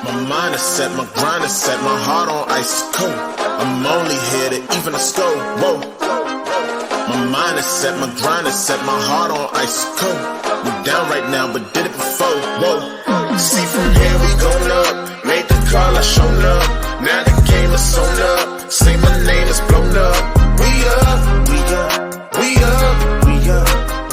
My mind is set, my grind is set, my heart on ice cold. I'm only here to even the score. Whoa. My mind is set, my grind is set, my heart on ice cold. We down right now, but did it before. Whoa. See from here we going up. Made the call, I shown up. Now the game is sewn up. Say my name is blown up. We up, we up, we up, we up,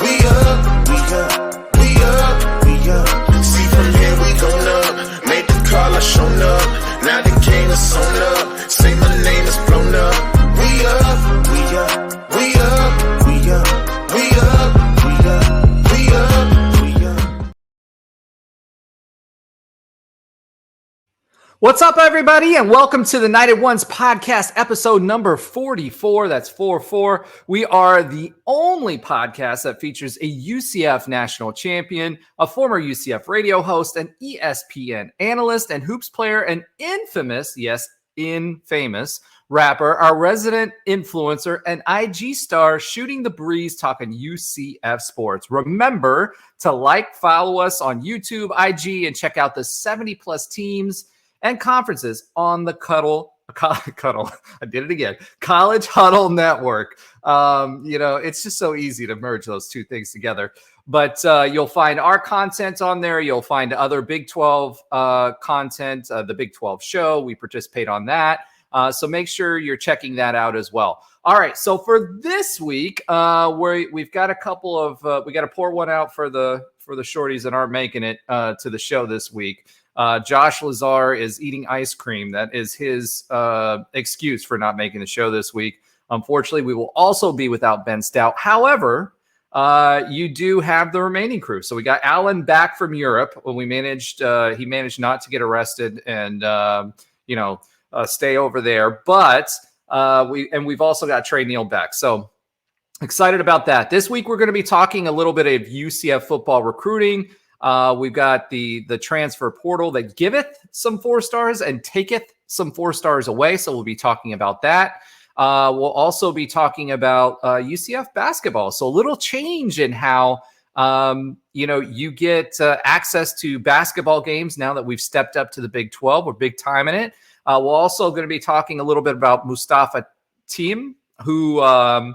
we up, we up, we up, we up. See from here we going up. Made the call, I shown up. Now the game is sewn up. Say my name is blown up. We up, we up, we up, we up, we up, we up, we up, we up. What's up, everybody, and welcome to the United Ones podcast, episode number 44. That's 44. We are the only podcast that features a UCF National Champion, a former UCF radio host, an ESPN analyst, and hoops player, an infamous, yes, infamous rapper, our resident influencer, and IG star shooting the breeze talking UCF Sports. Remember to like, follow us on YouTube, IG, and check out the 70-plus teams and conferences on the I did it again. College Huddle Network. It's just so easy to merge those two things together. But you'll find our content on there. You'll find other Big 12 content, the Big 12 show. We participate on that. So make sure you're checking that out as well. All right. So for this week, we've got a couple of we got to pour one out for the shorties that aren't making it to the show this week. Josh Lazar is eating ice cream. That is his excuse for not making the show this week. Unfortunately, we will also be without Ben Stout. However, you do have the remaining crew. So we got Alan back from Europe when he managed not to get arrested and, stay over there. But we've also got Trey Neal back. So excited about that. This week, we're going to be talking a little bit of UCF football recruiting. We've got the transfer portal that giveth some 4 stars and taketh some 4 stars away. So we'll be talking about that. We'll also be talking about UCF basketball. So a little change in how, you get access to basketball games now that we've stepped up to the Big 12. We're big time in it. We're also going to be talking a little bit about Mustapha Team, who's on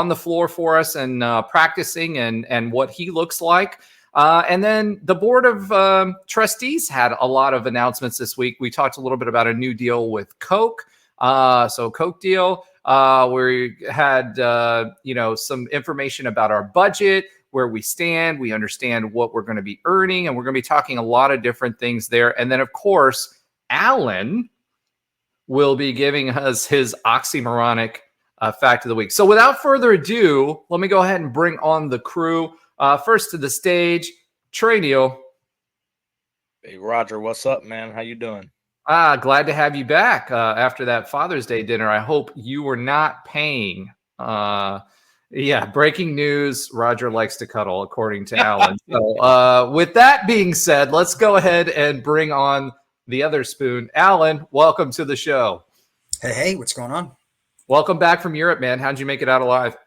the floor for us and practicing and what he looks like. And then the board of trustees had a lot of announcements this week. We talked a little bit about a new deal with Coke. So Coke deal, we had, some information about our budget, where we stand. We understand what we're going to be earning, and we're going to be talking a lot of different things there. And then, of course, Alan will be giving us his oxymoronic fact of the week. So without further ado, let me go ahead and bring on the crew. First to the stage, Trey Neal. Hey, Roger, what's up, man? How you doing? Glad to have you back after that Father's Day dinner. I hope you were not paying. Breaking news, Roger likes to cuddle, according to Alan. So with that being said, let's go ahead and bring on the other spoon. Alan, welcome to the show. Hey, what's going on? Welcome back from Europe, man. How'd you make it out alive?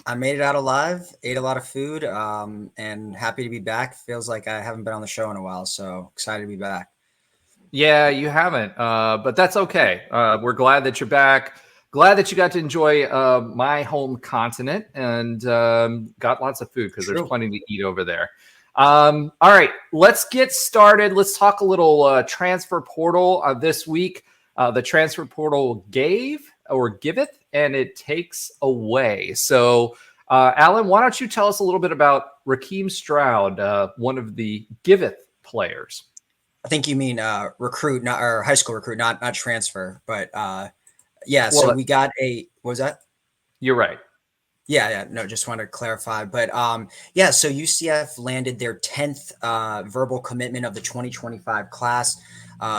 I made it out alive, ate a lot of food, and happy to be back. Feels like I haven't been on the show in a while, so excited to be back. Yeah, you haven't, but that's okay. We're glad that you're back. Glad that you got to enjoy my home continent and got lots of food because there's plenty to eat over there. All right, let's get started. Let's talk a little transfer portal this week. The transfer portal giveth and it takes away. So, Alan, why don't you tell us a little bit about Rakeem Stroud, one of the Giveth players? I think you mean recruit, not or high school recruit, not transfer. But so we got what was that? You're right. Yeah. No, just wanted to clarify. But so UCF landed their 10th verbal commitment of the 2025 class.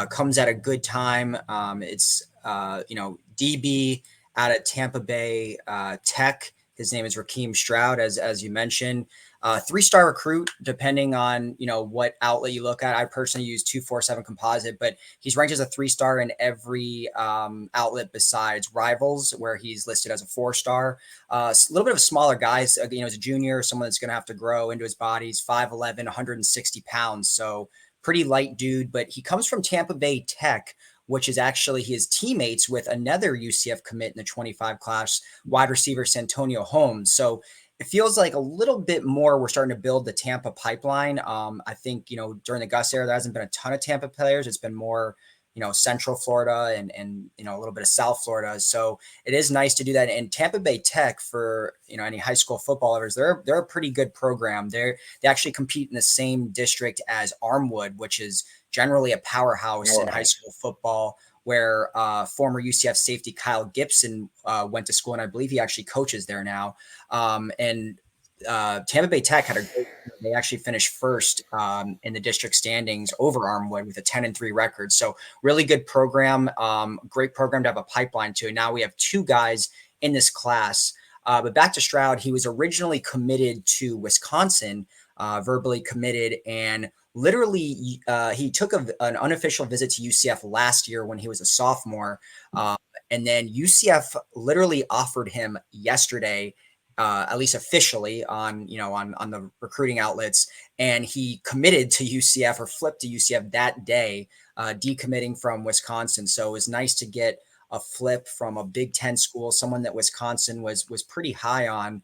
Comes at a good time. It's DB out of Tampa Bay Tech. His name is Rakeem Stroud, as you mentioned. 3-star recruit, depending on, what outlet you look at. I personally use 247 composite, but he's ranked as a 3-star in every outlet besides Rivals, where he's listed as a 4-star. A little bit of a smaller guy, as a junior, someone that's going to have to grow into his body. He's 5'11", 160 pounds. So pretty light dude, but he comes from Tampa Bay Tech, which is actually his teammates with another UCF commit in the 25 class, wide receiver Santonio Holmes. So it feels like a little bit more we're starting to build the Tampa pipeline. I think, during the Gus era, there hasn't been a ton of Tampa players. It's been more, Central Florida and a little bit of South Florida. So it is nice to do that. And Tampa Bay Tech, for, any high school football lovers, they're a pretty good program. They actually compete in the same district as Armwood, which is generally a powerhouse in high school football, where former UCF safety Kyle Gibson went to school, and I believe he actually coaches there now. And Tampa Bay Tech they actually finished first in the district standings over Armwood with a 10-3 record. So really good program, great program to have a pipeline to. Now we have 2 guys in this class. But back to Stroud, he was originally committed to Wisconsin, verbally committed, and literally he took an unofficial visit to UCF last year when he was a sophomore. And then UCF literally offered him yesterday, at least officially on the recruiting outlets. And he committed to UCF, or flipped to UCF that day, decommitting from Wisconsin. So it was nice to get a flip from a Big Ten school, someone that Wisconsin was pretty high on.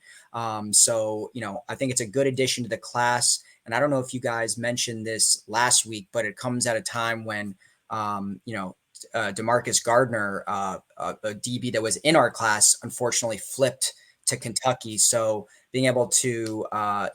So, I think it's a good addition to the class. And I don't know if you guys mentioned this last week, but it comes at a time when, DeMarcus Gardner, a DB that was in our class, unfortunately flipped to Kentucky. So being able to,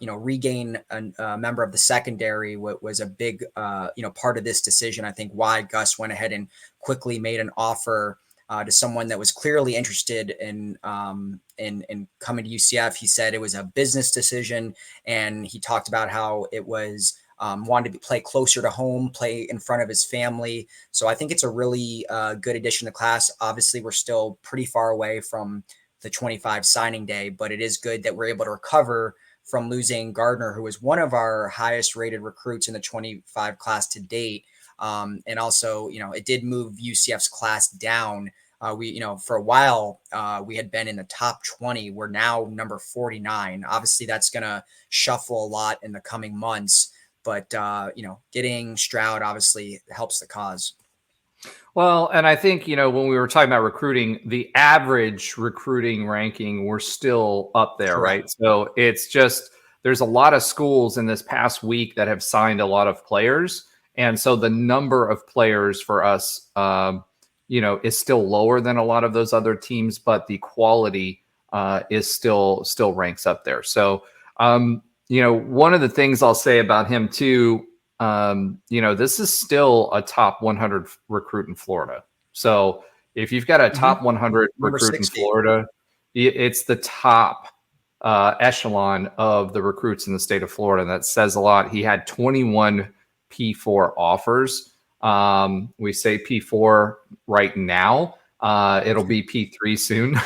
regain a member of the secondary was a big, part of this decision. I think why Gus went ahead and quickly made an offer to someone that was clearly interested in coming to UCF. He said it was a business decision, and he talked about how it was wanted to play closer to home, play in front of his family. So I think it's a really good addition to class. Obviously, we're still pretty far away from the 25 signing day, but it is good that we're able to recover from losing Gardner, who was one of our highest rated recruits in the 25 class to date. And also, it did move UCF's class down. We, for a while, we had been in the top 20. We're now number 49. Obviously, that's going to shuffle a lot in the coming months. But, getting Stroud obviously helps the cause. Well, and I think, when we were talking about recruiting, the average recruiting ranking, we're still up there, Correct. right? So it's just, there's a lot of schools in this past week that have signed a lot of players. And so the number of players for us, is still lower than a lot of those other teams, but the quality is still ranks up there. So, one of the things I'll say about him too, this is still a top 100 recruit in Florida. So if you've got a top 100 recruit in Florida, it's the top echelon of the recruits in the state of Florida. And that says a lot. He had 21 P4 offers. We say P4 right now. It'll be P3 soon.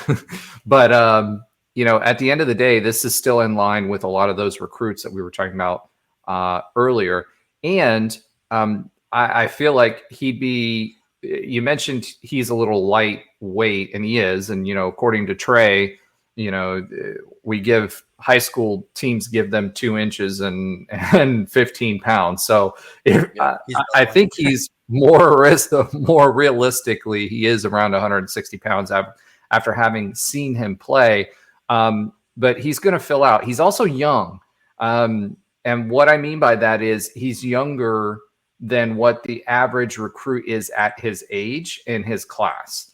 But, at the end of the day, this is still in line with a lot of those recruits that we were talking about earlier. And I feel like you mentioned he's a little lightweight, and he is. And, according to Trey, we give high school teams give them 2 inches and 15 pounds. So I think he's more realistically, he is around 160 pounds after having seen him play. But he's going to fill out. He's also young. And what I mean by that is he's younger than what the average recruit is at his age in his class.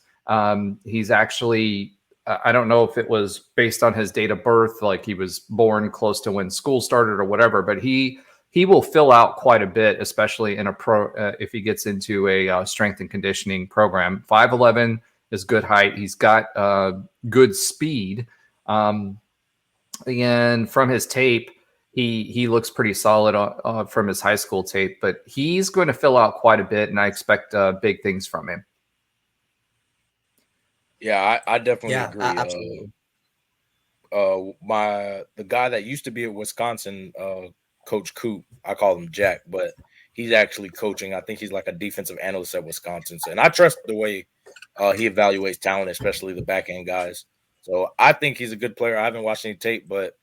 He's actually, I don't know if it was based on his date of birth, like he was born close to when school started or whatever, but he will fill out quite a bit, especially in a if he gets into a strength and conditioning program. 5'11" is good height. He's got good speed. And from his tape, he looks pretty solid from his high school tape, but he's going to fill out quite a bit, and I expect big things from him. Yeah, I definitely agree. Absolutely. the guy that used to be at Wisconsin, Coach Coop, I call him Jack, but he's actually coaching. I think he's like a defensive analyst at Wisconsin. So, and I trust the way he evaluates talent, especially the back end guys. So I think he's a good player. I haven't watched any tape, but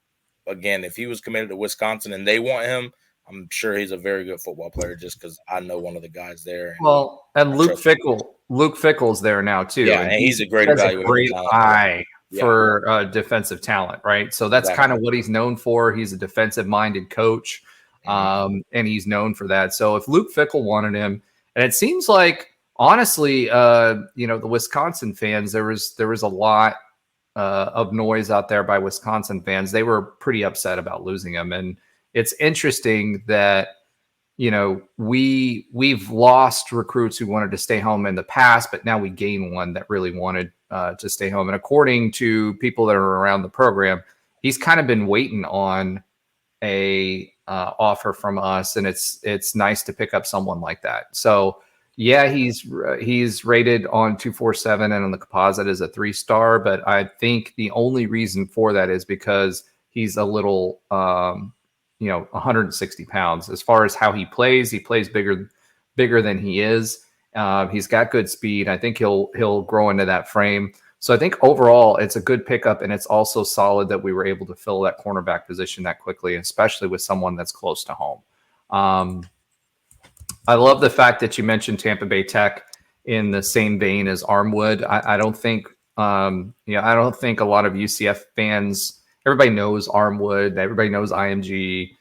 again, if he was committed to Wisconsin and they want him, I'm sure he's a very good football player just because I know one of the guys there. Well, and Luke Fickell's there now too. Yeah, and he's a great evaluator. Great eye for defensive talent, right? So that's kind of what he's known for. He's a defensive-minded coach, and he's known for that. So if Luke Fickell wanted him, and it seems like honestly, the Wisconsin fans, there was a lot of noise out there by Wisconsin fans. They were pretty upset about losing him, and it's interesting that, we've lost recruits who wanted to stay home in the past, but now we gain one that really wanted to stay home. And according to people that are around the program, he's kind of been waiting on a offer from us, and it's nice to pick up someone like that. So yeah, he's rated on 247 and on the composite as a 3-star, but I think the only reason for that is because he's a little 160 pounds. As far as how he plays bigger than he is. He's got good speed. I think he'll grow into that frame. So I think overall it's a good pickup, and it's also solid that we were able to fill that cornerback position that quickly, especially with someone that's close to home. I love the fact that you mentioned Tampa Bay Tech in the same vein as Armwood. I don't think a lot of UCF fans. Everybody knows Armwood. Everybody knows IMG,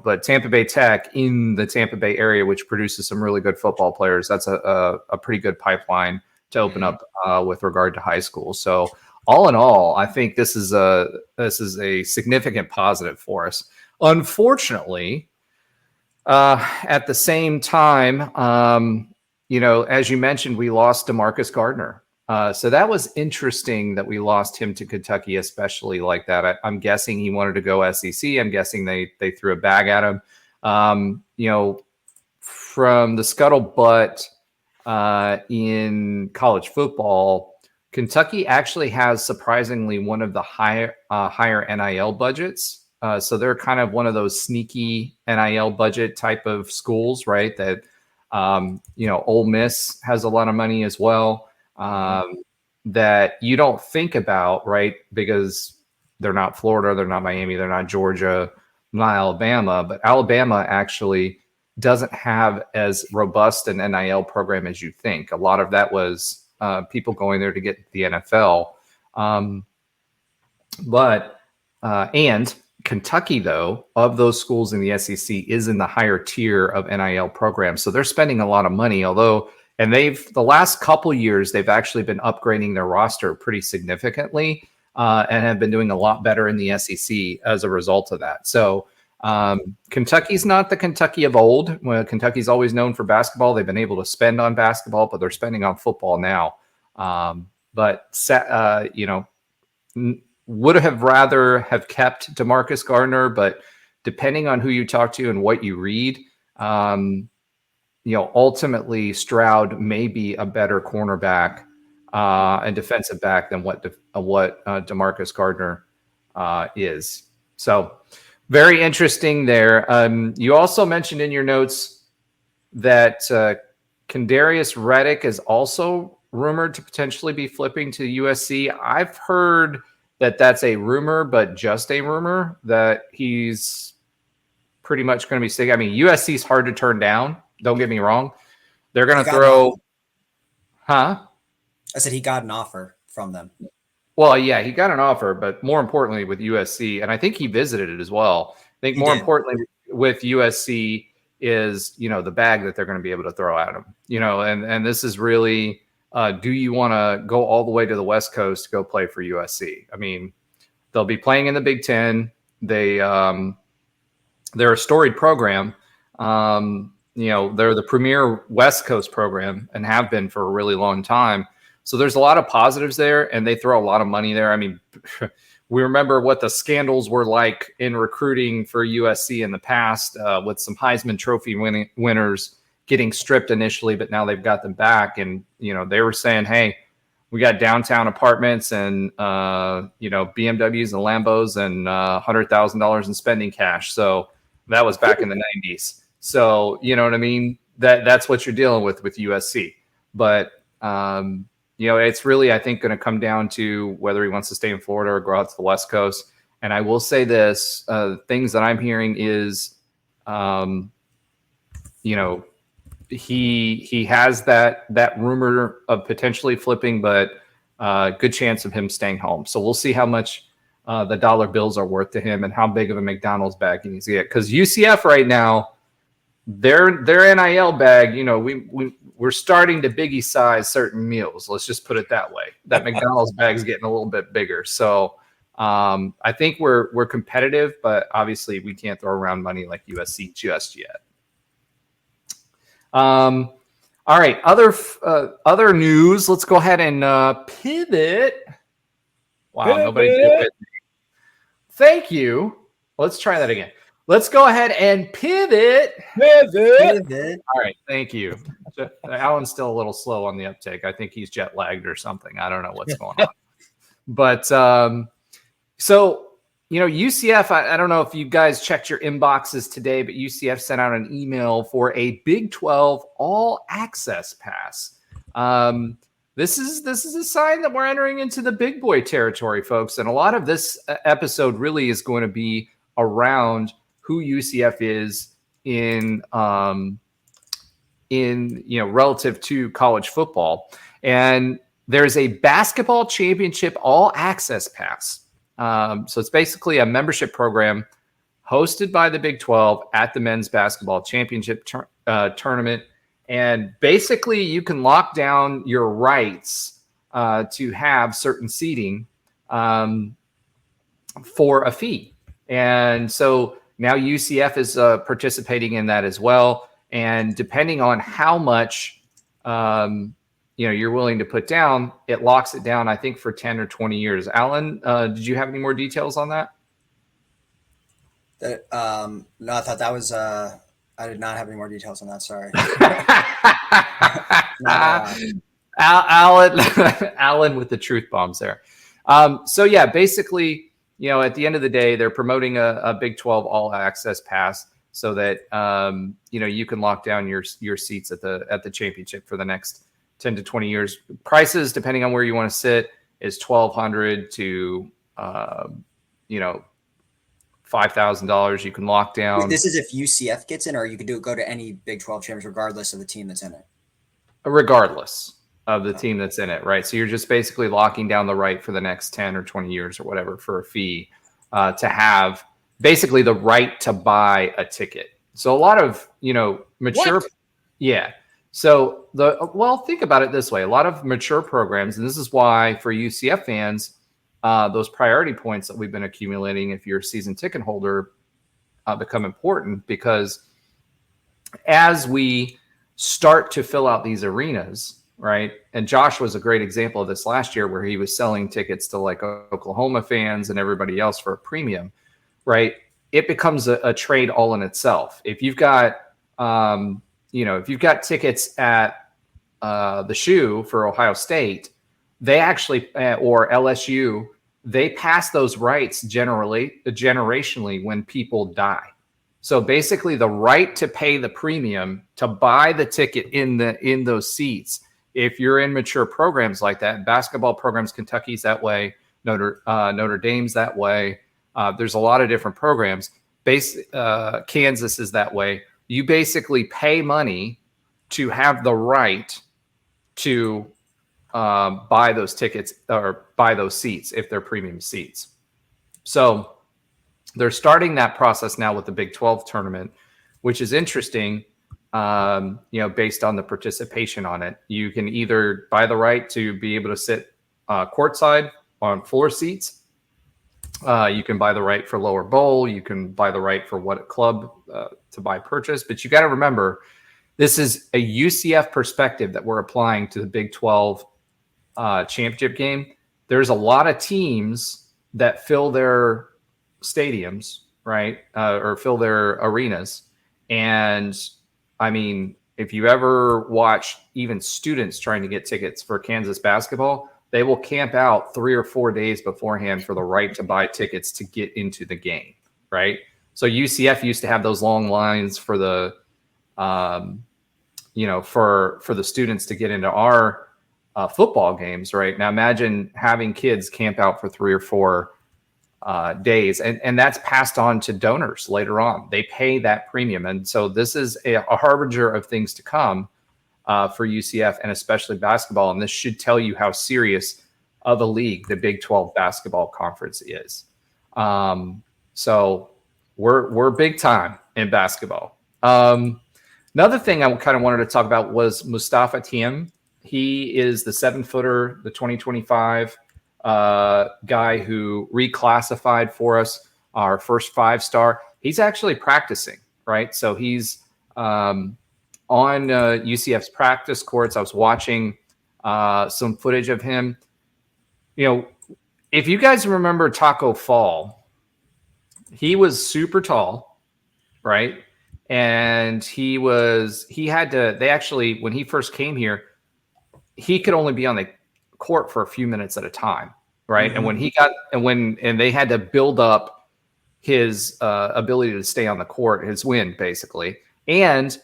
but Tampa Bay Tech in the Tampa Bay area, which produces some really good football players, that's a pretty good pipeline to open up with regard to high school. So all in all, I think this is a significant positive for us. Unfortunately, at the same time, as you mentioned, we lost DeMarcus Gardner. So that was interesting that we lost him to Kentucky, especially like that. I'm guessing he wanted to go SEC. I'm guessing they threw a bag at him. From the scuttlebutt in college football, Kentucky actually has surprisingly one of the higher NIL budgets. So they're kind of one of those sneaky NIL budget type of schools, right? That, Ole Miss has a lot of money as well. That you don't think about, right? Because they're not Florida, they're not Miami, they're not Georgia, not Alabama, but Alabama actually doesn't have as robust an NIL program as you think. A lot of that was people going there to get the NFL. And Kentucky, though, of those schools in the SEC is in the higher tier of NIL programs. So they're spending a lot of money, and the last couple years, they've actually been upgrading their roster pretty significantly and have been doing a lot better in the SEC as a result of that. So Kentucky's not the Kentucky of old. Well, Kentucky's always known for basketball. They've been able to spend on basketball, but they're spending on football now. Would have rather have kept DeMarcus Gardner, but depending on who you talk to and what you read, ultimately Stroud may be a better cornerback and defensive back than what DeMarcus Gardner is. So very interesting there. You also mentioned in your notes that Kendarius Reddick is also rumored to potentially be flipping to USC. I've heard that that's a rumor, but just a rumor that he's pretty much going to be sticking. I mean, USC is hard to turn down. Don't get me wrong. They're going to throw. Huh? I said he got an offer from them. Well, yeah, he got an offer, but more importantly with USC, and I think he visited it as well. I think more importantly with USC is, the bag that they're going to be able to throw at him, and this is really, do you want to go all the way to the West Coast to go play for USC? I mean, they'll be playing in the Big Ten. They're a storied program. They're the premier West Coast program and have been for a really long time. So there's a lot of positives there, and they throw a lot of money there. I mean, we remember what the scandals were like in recruiting for USC in the past with some Heisman Trophy winners getting stripped initially, but now they've got them back. And, they were saying, hey, we got downtown apartments and BMWs and Lambos and $100,000 in spending cash. So that was back in the 90s. So you know what I mean? That's what you're dealing with USC. But it's really, I think, going to come down to whether he wants to stay in Florida or go out to the West Coast. And I will say this: things that I'm hearing is, he has that rumor of potentially flipping, but good chance of him staying home. So we'll see how much the dollar bills are worth to him and how big of a McDonald's bag he needs to get. Because UCF right now, their NIL bag, we're starting to Biggie size certain meals. Let's just put it that way. That McDonald's bag is getting a little bit bigger. So I think we're competitive, but obviously we can't throw around money like USC just yet. All right. Other news. Let's go ahead and pivot. Wow, nobody's doing it. Thank you. Let's try that again. Let's go ahead and pivot. All right. Thank you. Alan's still a little slow on the uptake. I think he's jet lagged or something. I don't know what's going on. But so, UCF, I don't know if you guys checked your inboxes today, but UCF sent out an email for a Big 12 all access pass. This is a sign that we're entering into the big boy territory, folks. And a lot of this episode really is going to be around who UCF is in relative to college football. And there's a basketball championship all access pass. So it's basically a membership program hosted by the Big 12 at the men's basketball championship tournament. And basically you can lock down your rights to have certain seating for a fee. And so now UCF is participating in that as well. And depending on how much you're willing to put down, it locks it down, I think, for 10 or 20 years. Alan, did you have any more details on that? No, I thought that was I did not have any more details on that. Sorry. Alan with the truth bombs there. So yeah, basically, at the end of the day, they're promoting a Big 12 all access pass so that you can lock down your seats at the championship for the next 10 to 20 years. Prices, depending on where you want to sit, is $1,200 to $5,000. You can lock down. This is if UCF gets in, or you could go to any Big 12 champions regardless of the team that's in it. Regardless of the team that's in it, right? So you're just basically locking down the right for the next 10 or 20 years or whatever for a fee to have basically the right to buy a ticket. So a lot of, mature. What? Yeah. So think about it this way. A lot of mature programs, and this is why for UCF fans, those priority points that we've been accumulating, if you're a season ticket holder, become important, because as we start to fill out these arenas, right? And Josh was a great example of this last year, where he was selling tickets to like Oklahoma fans and everybody else for a premium, right? It becomes a trade all in itself. If you've got, if you've got tickets at the Shoe for Ohio State, they actually, or LSU, they pass those rights generationally when people die. So basically the right to pay the premium to buy the ticket in those seats, if you're in mature programs like that, basketball programs, Kentucky's that way, Notre Dame's that way. There's a lot of different programs. Kansas is that way. You basically pay money to have the right to buy those tickets or buy those seats if they're premium seats. So they're starting that process now with the Big 12 tournament, which is interesting, based on the participation on it. You can either buy the right to be able to sit courtside on floor seats. You can buy the right for lower bowl. You can buy the right for what club to buy purchase. But you got to remember, this is a UCF perspective that we're applying to the Big 12 championship game. There's a lot of teams that fill their stadiums, right? Or fill their arenas. And I mean, if you ever watch even students trying to get tickets for Kansas basketball, they will camp out 3 or 4 days beforehand for the right to buy tickets to get into the game, right? So UCF used to have those long lines for the, for the students to get into our football games, right? Now imagine having kids camp out for 3 or 4 days, and that's passed on to donors later on. They pay that premium, and so this is a harbinger of things to come for UCF and especially basketball. And this should tell you how serious of a league the Big 12 basketball conference is. So we're big time in basketball. Another thing I kind of wanted to talk about was Mustapha Tiem. He is the 7-footer, the 2025 guy who reclassified for us, our first 5-star. He's actually practicing, right? So he's on UCF's practice courts. I was watching some footage of him. If you guys remember Taco Fall, he was super tall, right? And they actually, when he first came here, he could only be on the court for a few minutes at a time, right? Mm-hmm. And they had to build up his ability to stay on the court, his wind basically. And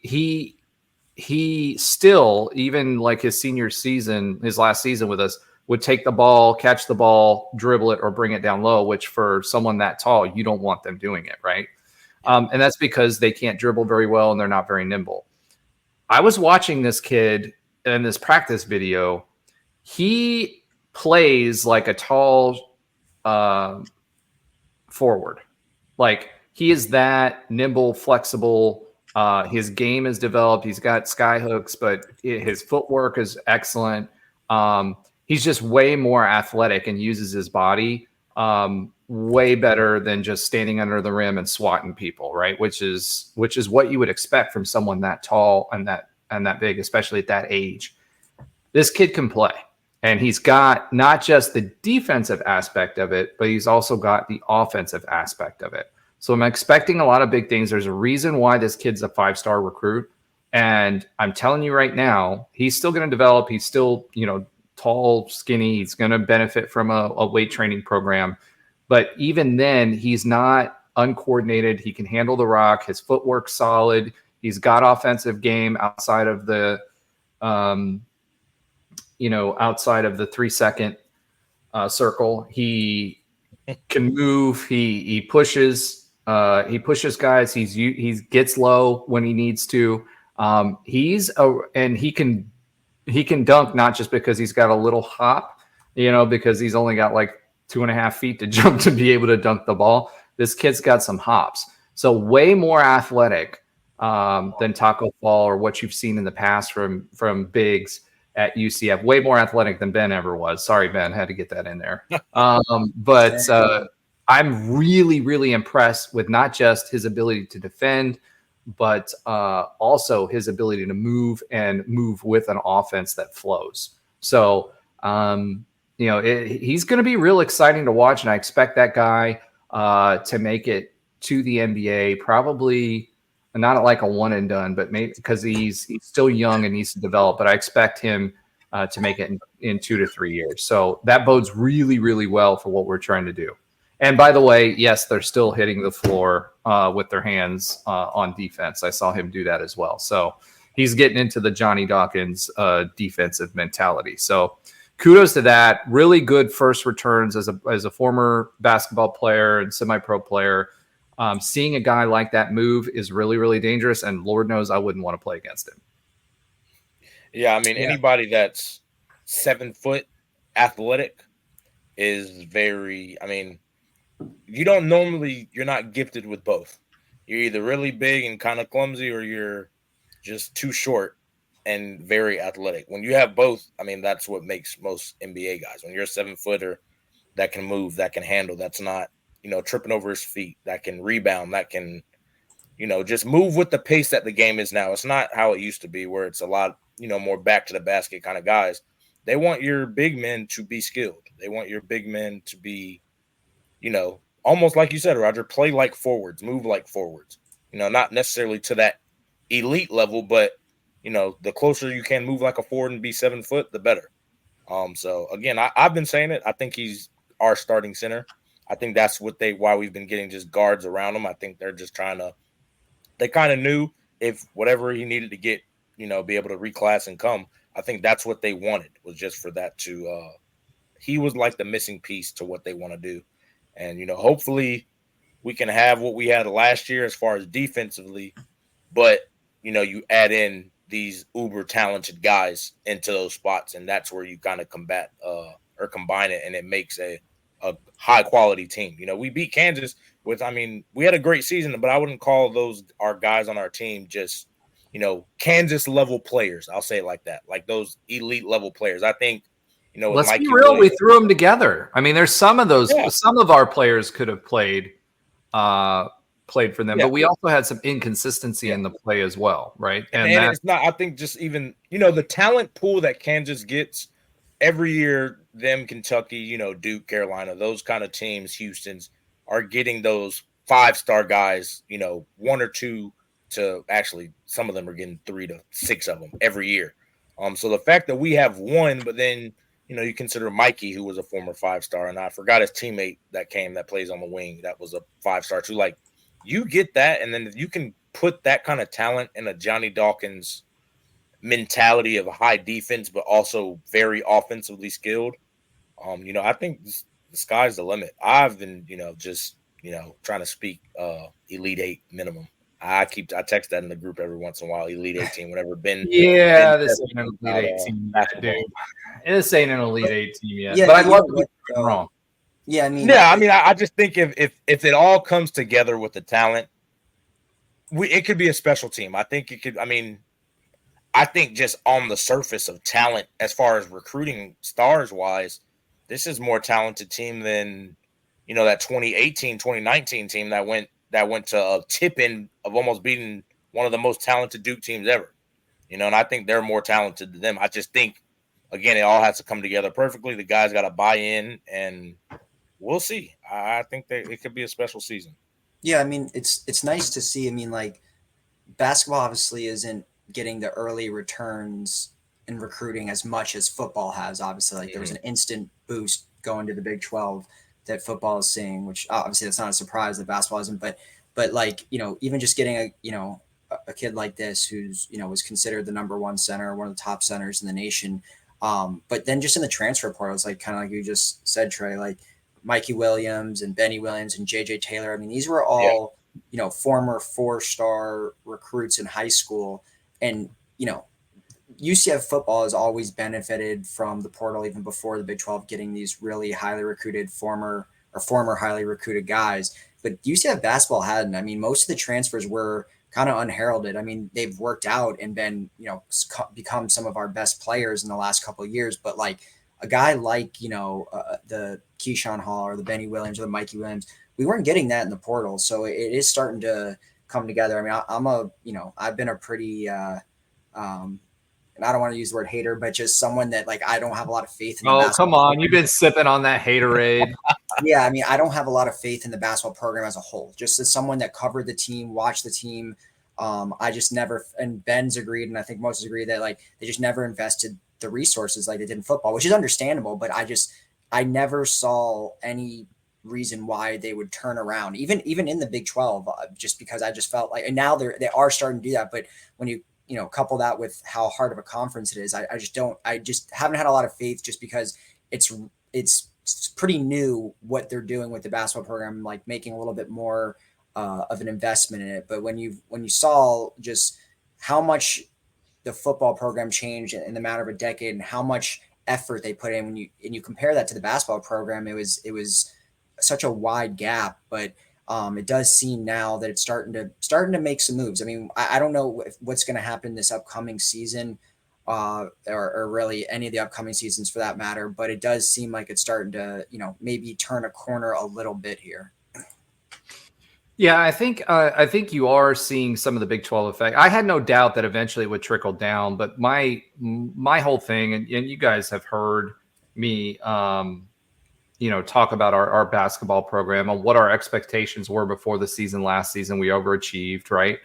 he still, even like his senior season, his last season with us, would take the ball, catch the ball, dribble it, or bring it down low, which for someone that tall, you don't want them doing it, right? And that's because they can't dribble very well and they're not very nimble. I was watching this kid in this practice video. He plays like a tall forward. Like, he is that nimble, flexible. His game is developed. He's got sky hooks, but his footwork is excellent. He's just way more athletic and uses his body way better than just standing under the rim and swatting people, right? Which is what you would expect from someone that tall and that big, especially at that age. This kid can play, and he's got not just the defensive aspect of it, but he's also got the offensive aspect of it. So I'm expecting a lot of big things. There's a reason why this kid's a 5-star recruit. And I'm telling you right now, he's still going to develop. He's still, tall, skinny. He's going to benefit from a weight training program. But even then, he's not uncoordinated. He can handle the rock. His footwork's solid. He's got offensive game outside of the, outside of the 3-second circle. He can move. He pushes. He pushes guys. He gets low when he needs to. And he can dunk, not just because he's got a little hop, because he's only got like 2.5 feet to jump to be able to dunk the ball. This kid's got some hops. So way more athletic than Taco Fall or what you've seen in the past from bigs at UCF. Way more athletic than Ben ever was. Sorry, Ben, had to get that in there. But I'm really, really impressed with not just his ability to defend, but also his ability to move with an offense that flows. So, he's going to be real exciting to watch, and I expect that guy to make it to the NBA, probably not like a one and done, but maybe because he's still young and needs to develop. But I expect him to make it in 2 to 3 years. So that bodes really, really well for what we're trying to do. And by the way, yes, they're still hitting the floor with their hands on defense. I saw him do that as well. So he's getting into the Johnny Dawkins defensive mentality. So kudos to that. Really good first returns as a former basketball player and semi-pro player. Seeing a guy like that move is really, really dangerous. And Lord knows I wouldn't want to play against him. Yeah, I mean, anybody that's 7 foot athletic is very, you're not gifted with both. You're either really big and kind of clumsy, or you're just too short and very athletic. When you have both, that's what makes most NBA guys. When you're a 7-footer that can move, that can handle, that's not, tripping over his feet, that can rebound, that can, just move with the pace that the game is now. It's not how it used to be, where it's a lot, more back to the basket kind of guys. They want your big men to be skilled. They want your big men to be, almost like you said, Roger, play like forwards, move like forwards. Not necessarily to that elite level, but, the closer you can move like a forward and be 7 foot, the better. So again, I've been saying it. I think he's our starting center. I think that's why we've been getting just guards around him. I think they're just they kind of knew if whatever he needed to get, be able to reclass and come. I think that's what they wanted, was just for that to he was like the missing piece to what they want to do. And, hopefully we can have what we had last year as far as defensively, but, you add in these uber talented guys into those spots, and that's where you kind of combine it, and it makes a high quality team. We beat Kansas with, we had a great season, but I wouldn't call those our guys on our team just, Kansas level players. I'll say it like that, like those elite level players. I think, let's be real. We threw them together. There's some of those. Yeah. Some of our players could have played for them, but we also had some inconsistency in the play as well, right? And it's not. I think just even the talent pool that Kansas gets every year, them Kentucky, Duke, Carolina, those kind of teams, Houston's are getting those 5-star guys. 1 or 2 to actually, some of them are getting 3 to 6 of them every year. So the fact that we have one, but then you consider Mikey, who was a former 5-star, and I forgot his teammate that plays on the wing, that was a 5-star too. Like, you get that, and then you can put that kind of talent in a Johnny Dawkins mentality of a high defense, but also very offensively skilled. I think the sky's the limit. I've been, trying to speak Elite 8 minimum. I text that in the group every once in a while. Elite 18, whatever. This ain't an Elite 8 team yet, dude. This ain't an Elite 8 team yet. But I'd love to be wrong. Yeah, I just think if it all comes together with the talent, it could be a special team. I think it could. I think just on the surface of talent, as far as recruiting stars wise, this is more talented team than that 2018, 2019 team that went to a tip-in of almost beating one of the most talented Duke teams ever. And I think they're more talented than them. I just think, again, it all has to come together perfectly. The guys got to buy in, and we'll see. I think that it could be a special season. Yeah, it's nice to see. Basketball obviously isn't getting the early returns in recruiting as much as football has. Obviously, there was an instant boost going to the Big 12 that football is seeing, which obviously that's not a surprise that basketball isn't, but even just getting a kid like this who's, was considered the number 1 center, one of the top centers in the nation. But then just in the transfer portals, kind of like you just said, Trey, like Mikey Williams and Benny Williams and JJ Taylor. These were all, former 4-star recruits in high school. And, UCF football has always benefited from the portal, even before the Big 12, getting these really highly recruited former highly recruited guys. But UCF basketball hadn't. Most of the transfers were kind of unheralded. They've worked out and been, become some of our best players in the last couple of years. But like a guy like, the Keyshawn Hall or the Benny Williams or the Mikey Williams, we weren't getting that in the portal. So it is starting to come together. I've been a pretty, and I don't want to use the word hater, but just someone that I don't have a lot of faith in. Oh, come on. You've been sipping on that haterade. Yeah. I don't have a lot of faith in the basketball program as a whole, just as someone that covered the team, watched the team. I just never, and Ben's agreed, and I think most agreed that they just never invested the resources like they did in football, which is understandable, but I never saw any reason why they would turn around, even in the Big 12, just because I just felt and now they are starting to do that. But when you couple that with how hard of a conference it is, I just haven't had a lot of faith, just because it's pretty new what they're doing with the basketball program, making a little bit more of an investment in it. But when you saw just how much the football program changed in the matter of a decade and how much effort they put in, when you compare that to the basketball program, it was such a wide gap. But it does seem now that it's starting to make some moves. I don't know what's going to happen this upcoming season, or really any of the upcoming seasons for that matter, but it does seem like it's starting to, maybe turn a corner a little bit here. Yeah, I think you are seeing some of the Big 12 effect. I had no doubt that eventually it would trickle down, but my whole thing, and you guys have heard me, talk about our basketball program and what our expectations were before the season. Last season, we overachieved, right?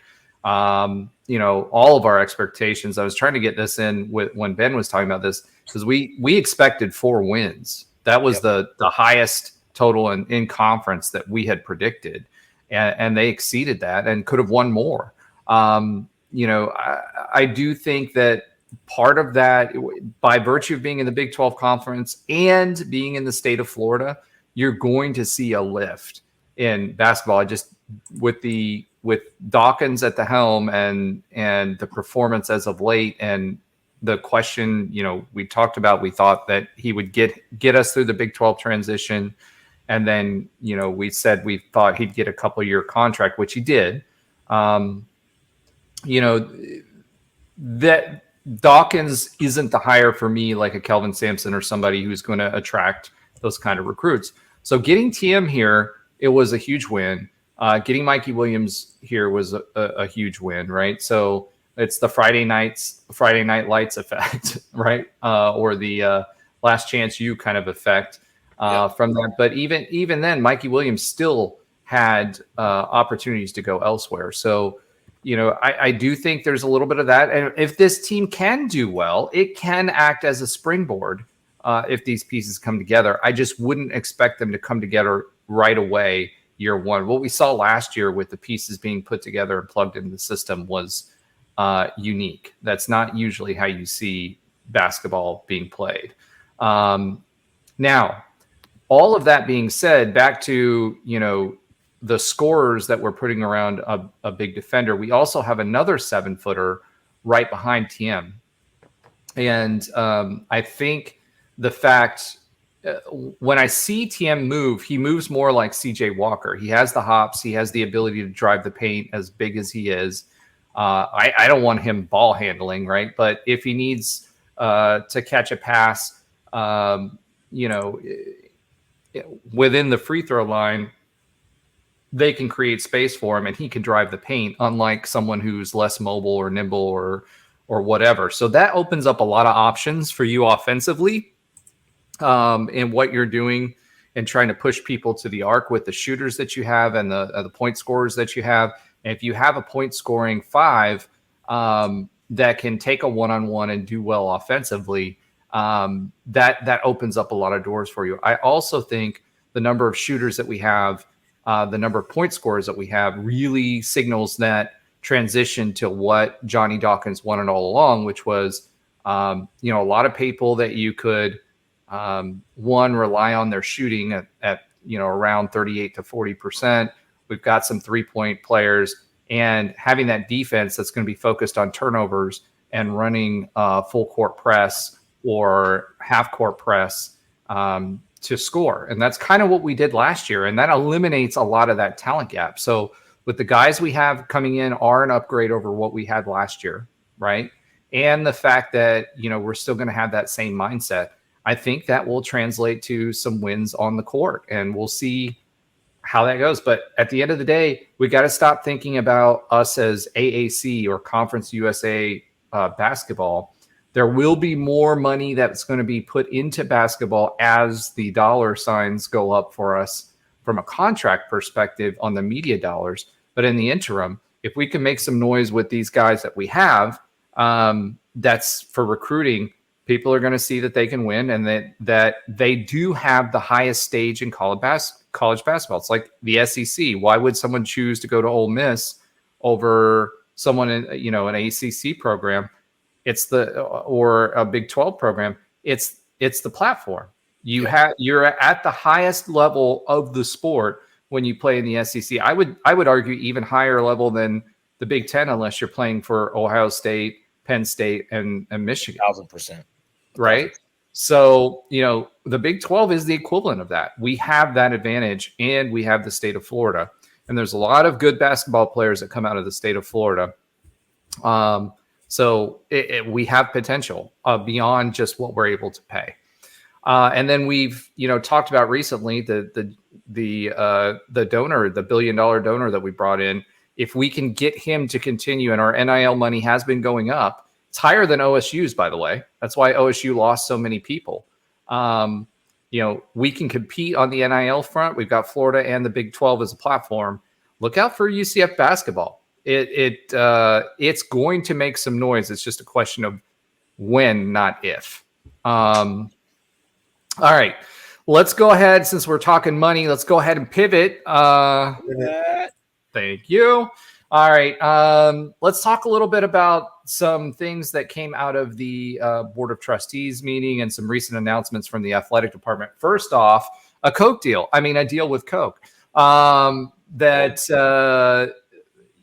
All of our expectations. I was trying to get this in when Ben was talking about this, because we expected 4 wins. That was the highest total in conference that we had predicted, and they exceeded that and could have won more. I do think that part of that, by virtue of being in the Big 12 conference and being in the state of Florida, you're going to see a lift in basketball. With Dawkins at the helm and the performance as of late, and the question, we talked about, we thought that he would get us through the Big 12 transition. And then, we said we thought he'd get a couple-year contract, which he did. That Dawkins isn't the hire for me, like a Kelvin Sampson or somebody who's going to attract those kind of recruits. So getting TM here, it was a huge win. Getting Mikey Williams here was a huge win, right? So it's the Friday Night Lights effect, right? Or the Last Chance U kind of effect from that. But even then, Mikey Williams still had opportunities to go elsewhere. So, I do think there's a little bit of that. And if this team can do well, it can act as a springboard if these pieces come together. I just wouldn't expect them to come together right away year one. What we saw last year with the pieces being put together and plugged into the system was unique. That's not usually how you see basketball being played. Now, all of that being said, back to, the scorers that we're putting around a big defender, we also have another 7-footer right behind TM. And I think the fact, when I see TM move, he moves more like CJ Walker. He has the hops. He has the ability to drive the paint as big as he is. I don't want him ball handling, right? But if he needs to catch a pass, within the free throw line, they can create space for him and he can drive the paint, unlike someone who's less mobile or nimble or whatever. So that opens up a lot of options for you offensively in what you're doing and trying to push people to the arc with the shooters that you have and the point scorers that you have. And if you have a point scoring 5 that can take a one-on-one and do well offensively, that opens up a lot of doors for you. I also think the number of shooters that we have, the number of point scorers that we have, really signals that transition to what Johnny Dawkins wanted all along, which was, a lot of people that you could, rely on their shooting at around 38 to 40%. We've got some 3-point players, and having that defense that's going to be focused on turnovers and running full court press or half court press to score. And that's kind of what we did last year. And that eliminates a lot of that talent gap. So with the guys we have coming in are an upgrade over what we had last year, right? And the fact that, we're still going to have that same mindset, I think that will translate to some wins on the court, and we'll see how that goes. But at the end of the day, we got to stop thinking about us as AAC or Conference USA basketball. There will be more money that's going to be put into basketball as the dollar signs go up for us from a contract perspective on the media dollars. But in the interim, if we can make some noise with these guys that we have, that's for recruiting. People are going to see that they can win and that they do have the highest stage in college basketball. It's like the SEC. Why would someone choose to go to Ole Miss over someone in an ACC program? Or a Big 12 program. It's the platform. You're at the highest level of the sport when you play in the SEC. I would argue even higher level than the Big 10, unless you're playing for Ohio State, Penn State, and Michigan. 1,000%. Right. So, the Big 12 is the equivalent of that. We have that advantage, and we have the state of Florida. And there's a lot of good basketball players that come out of the state of Florida. So we have potential beyond just what we're able to pay. And then we've, talked about recently the donor, the $1 billion donor that we brought in. If we can get him to continue, and our NIL money has been going up, it's higher than OSU's, by the way. That's why OSU lost so many people. We can compete on the NIL front. We've got Florida and the Big 12 as a platform. Look out for UCF basketball. it's going to make some noise. It's just a question of when, not if. All right, let's go ahead. Since we're talking money, let's go ahead and pivot. Thank you. All right, let's talk a little bit about some things that came out of the Board of Trustees meeting and some recent announcements from the athletic department. First off, a deal with Coke.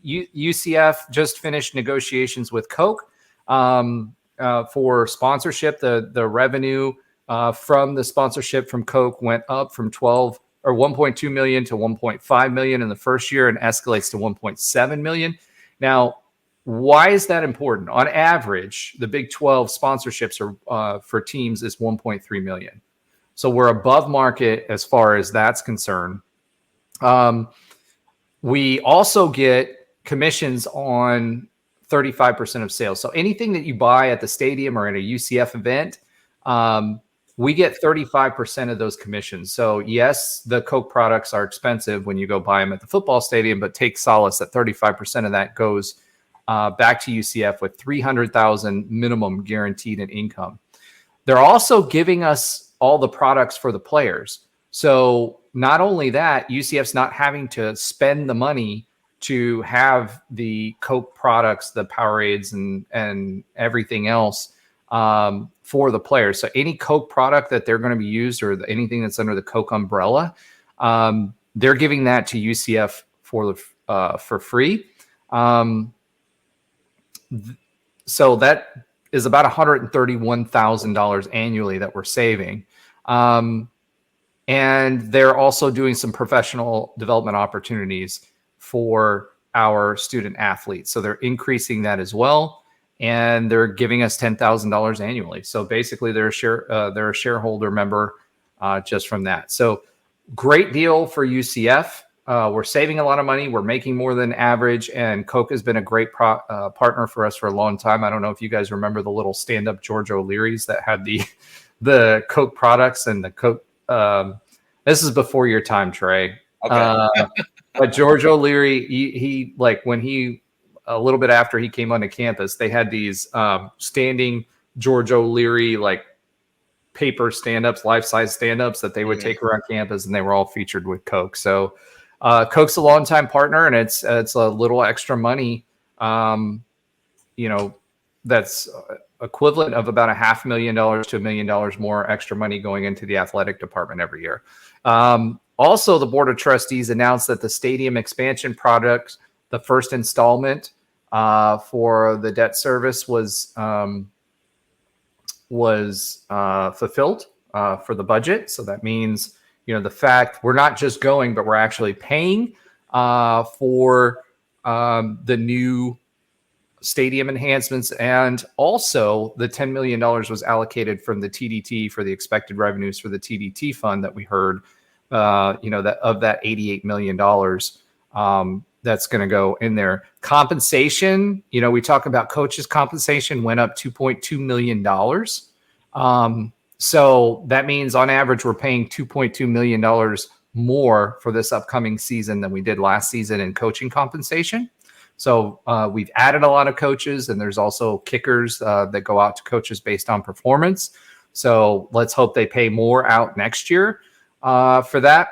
UCF just finished negotiations with Coke for sponsorship. The revenue from the sponsorship from Coke went up from 1.2 million to 1.5 million in the first year and escalates to 1.7 million. Now, why is that important? On average, the Big 12 sponsorships are for teams is 1.3 million. So we're above market as far as that's concerned. We also get commissions on 35% of sales. So anything that you buy at the stadium or at a UCF event, we get 35% of those commissions. So yes, the Coke products are expensive when you go buy them at the football stadium, but take solace that 35% of that goes back to UCF with $300,000 minimum guaranteed in income. They're also giving us all the products for the players. So not only that, UCF's not having to spend the money to have the Coke products, the Powerades and everything else for the players. So any Coke product that they're going to be used or anything that's under the Coke umbrella, they're giving that to UCF for free. So that is about $131,000 annually that we're saving. And they're also doing some professional development opportunities for our student athletes. So they're increasing that as well. And they're giving us $10,000 annually. So basically they're a shareholder member just from that. So great deal for UCF. We're saving a lot of money. We're making more than average. And Coke has been a great partner for us for a long time. I don't know if you guys remember the little stand-up George O'Leary's that had the Coke products and the Coke. This is before your time, Trey. Okay. But George O'Leary, he when he a little bit after he came onto campus, they had these standing George O'Leary paper stand-ups, life-size stand-ups that they would take around campus, and they were all featured with Coke. So Coke's a longtime partner, and it's a little extra money, that's equivalent of about $500,000 to $1 million more extra money going into the athletic department every year. Also, the Board of Trustees announced that the stadium expansion project, the first installment for the debt service was fulfilled for the budget. So that means, the fact we're not just going, but we're actually paying for the new stadium enhancements. And also the $10 million was allocated from the TDT for the expected revenues for the TDT fund that we heard, that of that $88 million that's going to go in there. Compensation, we talk about coaches' compensation went up $2.2 million. So that means on average, we're paying $2.2 million more for this upcoming season than we did last season in coaching compensation. So we've added a lot of coaches, and there's also kickers that go out to coaches based on performance. So let's hope they pay more out next year for that.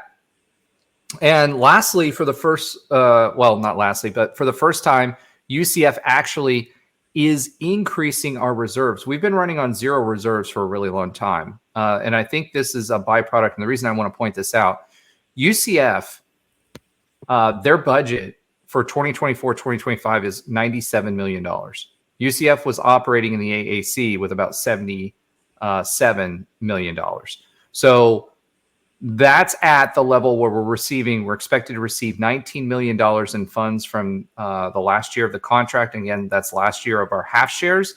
And lastly, for the first, not lastly, but for the first time, UCF actually is increasing our reserves. We've been running on 0 reserves for a really long time. And I think this is a byproduct. And the reason I want to point this out, UCF, their budget for 2024-2025 is $97 million. UCF was operating in the AAC with about $77 million. So that's at the level where we're expected to receive $19 million in funds from the last year of the contract. And again, that's last year of our half shares.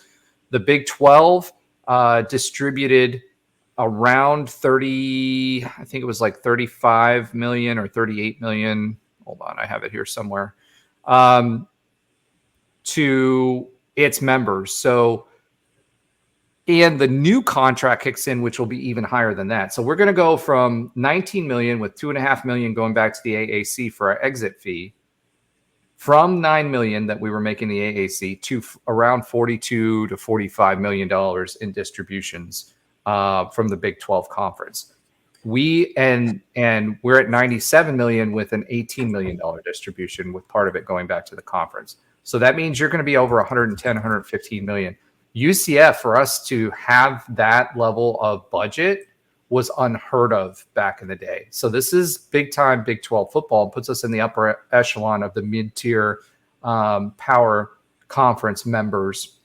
The Big 12 distributed around 30, I think it was 35 million or 38 million. Hold on, I have it here somewhere. To its members. So, and the new contract kicks in, which will be even higher than that. So we're going to go from 19 million with $2.5 million going back to the AAC for our exit fee from $9 million that we were making the AAC to around $42 to $45 million in distributions from the Big 12 conference. We're at $97 million with an $18 million distribution, with part of it going back to the conference. So that means you're going to be over 110, 115 million. UCF, for us to have that level of budget was unheard of back in the day. So this is big time Big 12 football, and puts us in the upper echelon of the mid-tier power conference members,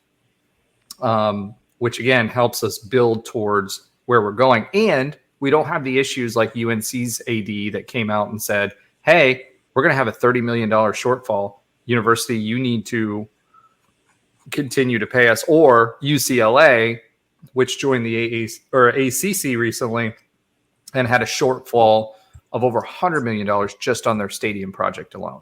which again helps us build towards where we're going. And we don't have the issues like UNC's AD that came out and said, hey, we're going to have a $30 million shortfall. University, you need to continue to pay us. Or UCLA, which joined the ACC recently and had a shortfall of over $100 million just on their stadium project alone.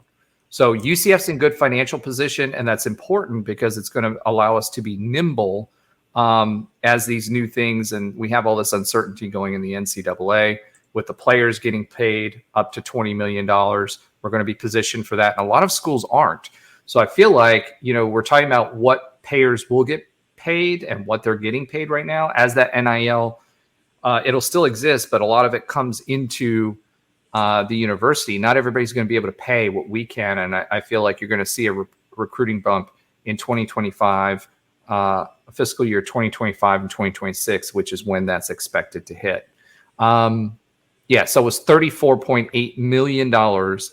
So UCF's in good financial position, and that's important because it's going to allow us to be nimble as these new things, and we have all this uncertainty going in the NCAA with the players getting paid up to $20 million. We're going to be positioned for that, and a lot of schools aren't. So I feel like, we're talking about what payers will get paid and what they're getting paid right now. As that NIL, it'll still exist, but a lot of it comes into the university. Not everybody's going to be able to pay what we can, and I feel like you're going to see a recruiting bump in 2025, fiscal year 2025 and 2026, which is when that's expected to hit. So it was $34.8 million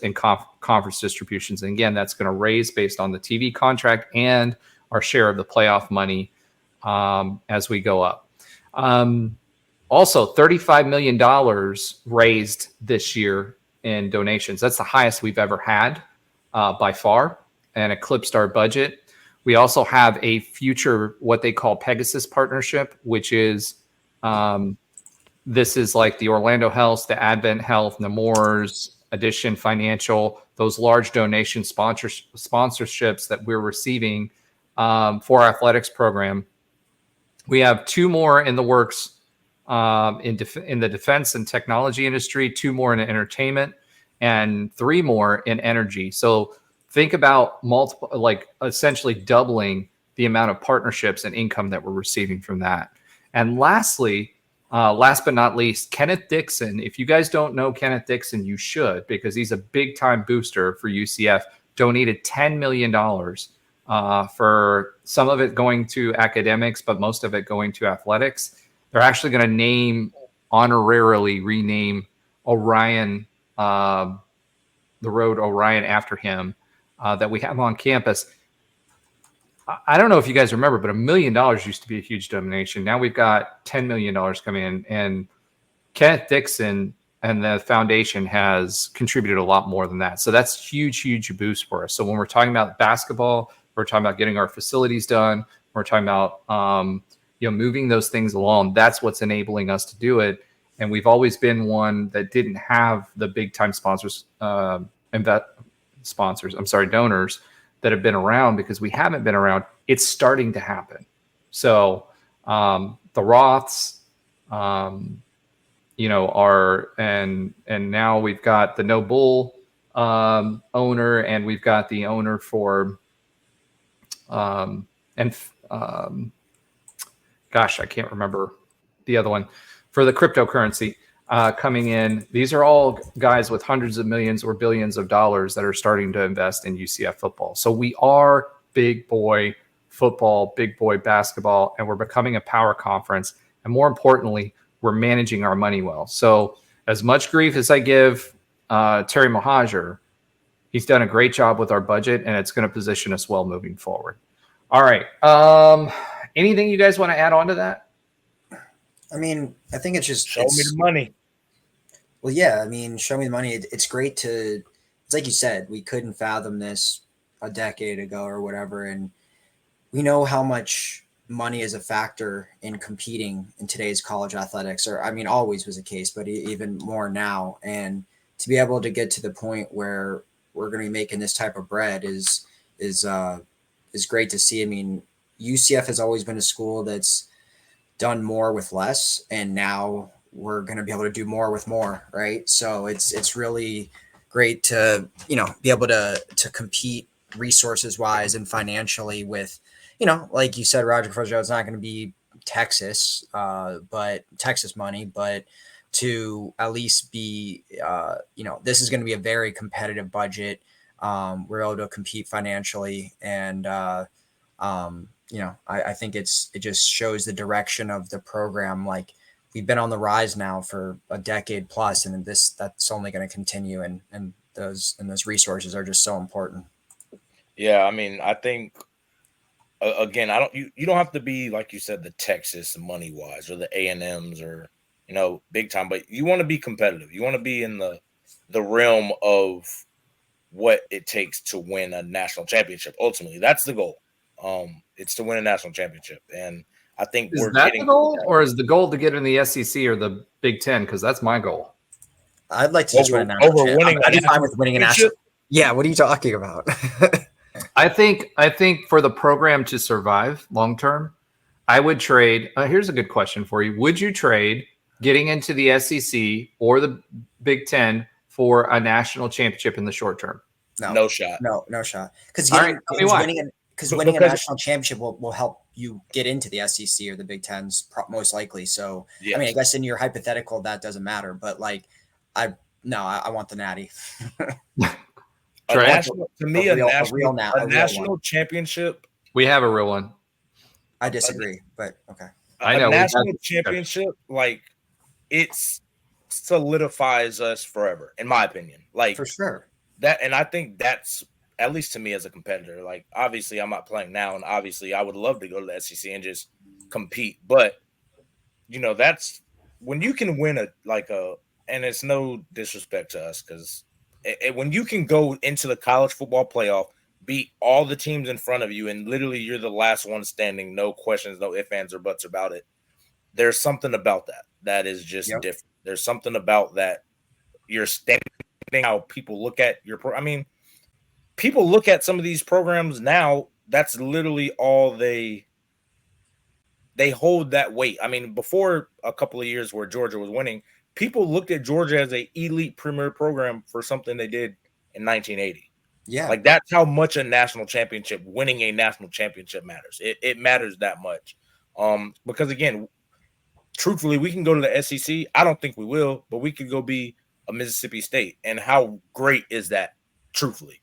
in conference distributions. And again, that's going to raise based on the TV contract and our share of the playoff money as we go up. Also, $35 million raised this year in donations. That's the highest we've ever had by far, and eclipsed our budget. We also have a future, what they call Pegasus partnership, which is this is like the Orlando Health, the Advent Health, Nemours, Addition Financial, those large donation sponsorships that we're receiving for our athletics program. We have 2 more in the works in the defense and technology industry, 2 more in entertainment, and 3 more in energy. So think about multiple, like essentially doubling the amount of partnerships and income that we're receiving from that. And lastly, last but not least, Kenneth Dixon. If you guys don't know Kenneth Dixon, you should, because he's a big time booster for UCF. Donated $10 million for some of it going to academics, but most of it going to athletics. They're actually going to honorarily rename Orion, the road Orion, after him that we have on campus. I don't know if you guys remember, but $1 million used to be a huge donation. Now we've got $10 million coming in, and Kenneth Dixon and the foundation has contributed a lot more than that. So that's huge boost for us. So when we're talking about basketball, we're talking about getting our facilities done, we're talking about moving those things along. That's what's enabling us to do it. And we've always been one that didn't have the big time donors that have been around, because we haven't been around. It's starting to happen. So the Roths, and now we've got the No Bull owner, and we've got the owner for, gosh, I can't remember the other one, for the cryptocurrency coming in. These are all guys with hundreds of millions or billions of dollars that are starting to invest in UCF football. So we are big boy football, big boy basketball, and we're becoming a power conference. And more importantly, we're managing our money well. So as much grief as I give Terry Mohajir, he's done a great job with our budget, and it's going to position us well moving forward. All right. Anything you guys want to add on to that? I mean, I think it's just show me the money. Well, yeah, I mean, show me the money. It's great to, it's like you said, we couldn't fathom this a decade ago or whatever. And we know how much money is a factor in competing in today's college athletics, or, I mean, always was the case, but even more now. And to be able to get to the point where we're going to be making this type of bread is great to see. I mean, UCF has always been a school that's done more with less, and now we're going to be able to do more with more, right? So it's really great to, be able to compete resources wise and financially with, like you said, Roger Frozo, it's not going to be Texas, but Texas money, but to at least be, this is going to be a very competitive budget. We're able to compete financially, and I think it just shows the direction of the program. Like, we've been on the rise now for a decade plus, and that's only going to continue. And those resources are just so important. Yeah, I mean, I think again, you don't have to be, like you said, the Texas money wise or the A&Ms or big time, but you want to be competitive. You want to be in the realm of what it takes to win a national championship. Ultimately, that's the goal. It's to win a national championship, and I think is that the goal, or is the goal to get in the SEC or the Big Ten? Because that's my goal. I'd like to just win a national championship. I'd be fine with winning a national. Yeah, what are you talking about? I think for the program to survive long term, I would trade. Here's a good question for you: would you trade getting into the SEC or the Big Ten for a national championship in the short term? No shot. No shot. Because winning a national championship will help you get into the SEC or the Big Tens most likely. So, yes. I mean, I guess in your hypothetical that doesn't matter, but like, I want the Natty. A national championship. We have a real one. I disagree, but okay. I know. A national championship, like, it solidifies us forever, in my opinion. Like, for sure. And I think that's, at least to me as a competitor, like, obviously I'm not playing now, and obviously I would love to go to the SEC and just compete. But, that's when you can win and it's no disrespect to us, because when you can go into the college football playoff, beat all the teams in front of you, and literally you're the last one standing, no questions, no ifs, ands, or buts about it. There's something about that is just different. There's something about that. You're standing, how people look at people look at some of these programs now. That's literally all they hold that weight. I mean, before a couple of years where Georgia was winning, people looked at Georgia as an elite premier program for something they did in 1980. Yeah. Like, that's how much winning a national championship matters. It matters that much. Because again, truthfully, we can go to the SEC. I don't think we will, but we could go be a Mississippi State. And how great is that, truthfully?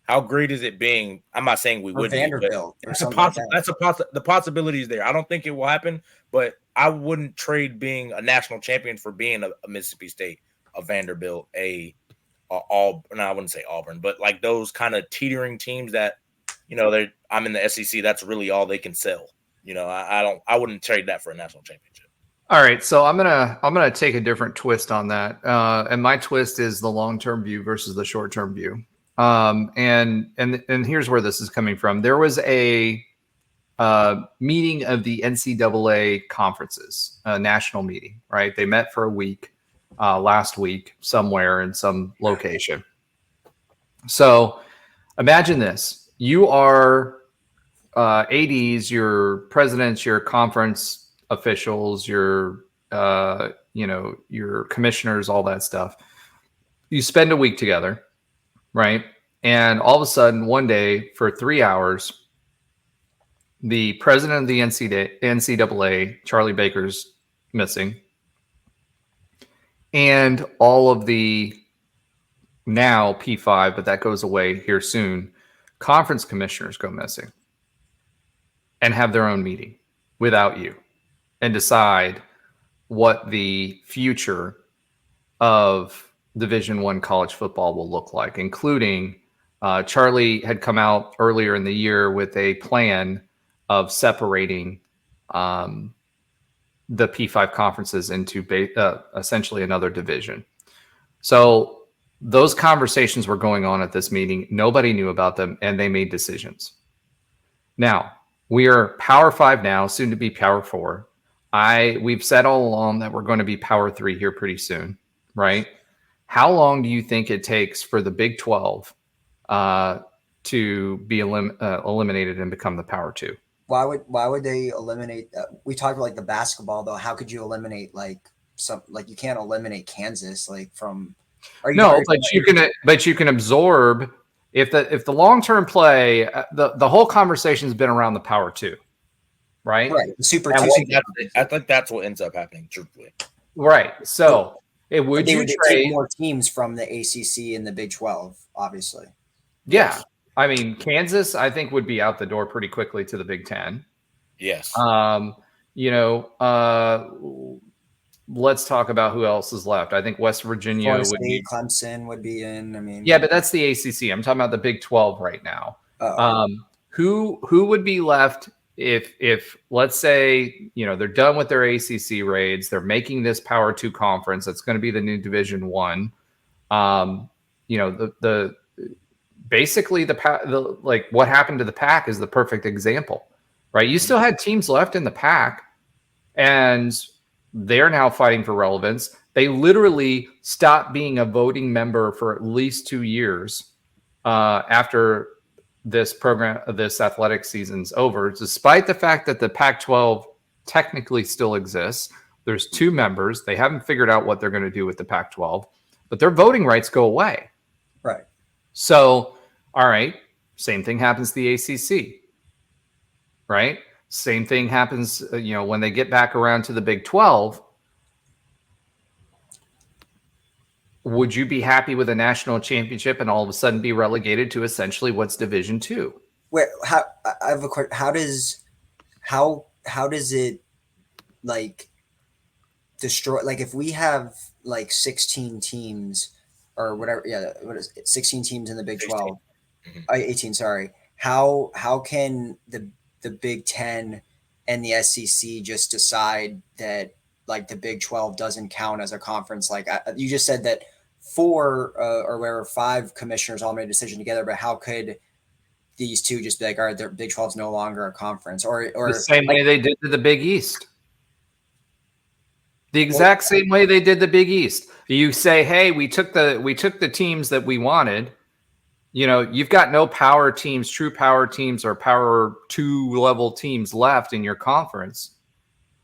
How great is it being? I'm not saying we would be, but the possibility is there. I don't think it will happen, but I wouldn't trade being a national champion for being a Mississippi State, a Vanderbilt, Auburn. I wouldn't say Auburn, but like those kind of teetering teams that, I'm in the SEC. That's really all they can sell. I wouldn't trade that for a national championship. All right, so I'm gonna take a different twist on that, and my twist is the long-term view versus the short-term view. And here's where this is coming from. There was a meeting of the NCAA conferences, a national meeting, right? They met for a week last week somewhere in some location. So imagine this: you are ADs, your presidents, your conference officials, your commissioners, all that stuff. You spend a week together, right? And all of a sudden, one day for 3 hours, the president of the NCAA, Charlie Baker's missing. And all of the now P5, but that goes away here soon, conference commissioners go missing and have their own meeting without you and decide what the future of Division I college football will look like, including Charlie had come out earlier in the year with a plan of separating the P5 conferences into essentially another division. So those conversations were going on at this meeting. Nobody knew about them, and they made decisions. Now, we are Power 5 now, soon to be Power 4. We've said all along that we're going to be Power 3 here pretty soon, right? How long do you think it takes for the Big 12 to be eliminated and become the Power 2? Why would they eliminate? We talked about like the basketball though. How could you eliminate you can't eliminate Kansas from? But you can absorb if the long-term play, the whole conversation has been around the Power 2, right? Right. The Super And Two. I think that's what ends up happening, truthfully. Right. So they would would take trade more teams from the ACC and the Big 12, obviously. Yeah. Yes. I mean, Kansas, I think, would be out the door pretty quickly to the Big Ten. Yes. Let's talk about who else is left. I think West Virginia Florida would State, be. Clemson would be in. I mean, Yeah, but that's the ACC. I'm talking about the Big 12 right now. Oh. Who would be left if let's say they're done with their ACC raids, they're making this Power 2 conference. That's going to be the new Division 1. Basically the like what happened to the Pac is the perfect example, right? You still had teams left in the Pac, and they're now fighting for relevance. They literally stopped being a voting member for at least 2 years after this athletic season's over, despite the fact that the Pac-12 technically still exists. There's 2 members. They haven't figured out what they're going to do with the Pac-12, but their voting rights go away. Right. So, all right, same thing happens to the ACC, right? Same thing happens, when they get back around to the Big 12. Would you be happy with a national championship and all of a sudden be relegated to essentially what's Division 2? I have a question. How does it like destroy? Like if we have like 16 teams or whatever, what is it? 16 teams in the Big 12, 18. Sorry. How can the Big 10 and the SEC just decide that like the Big 12 doesn't count as a conference? Like you just said that 5 commissioners all made a decision together, but how could these 2 just be like, all right, the Big 12 is no longer a conference, or the same way they did to the Big East. The exact same way they did the Big East. You say, hey, we took the teams that we wanted. You've got no power teams, true power teams, or Power 2 level teams left in your conference.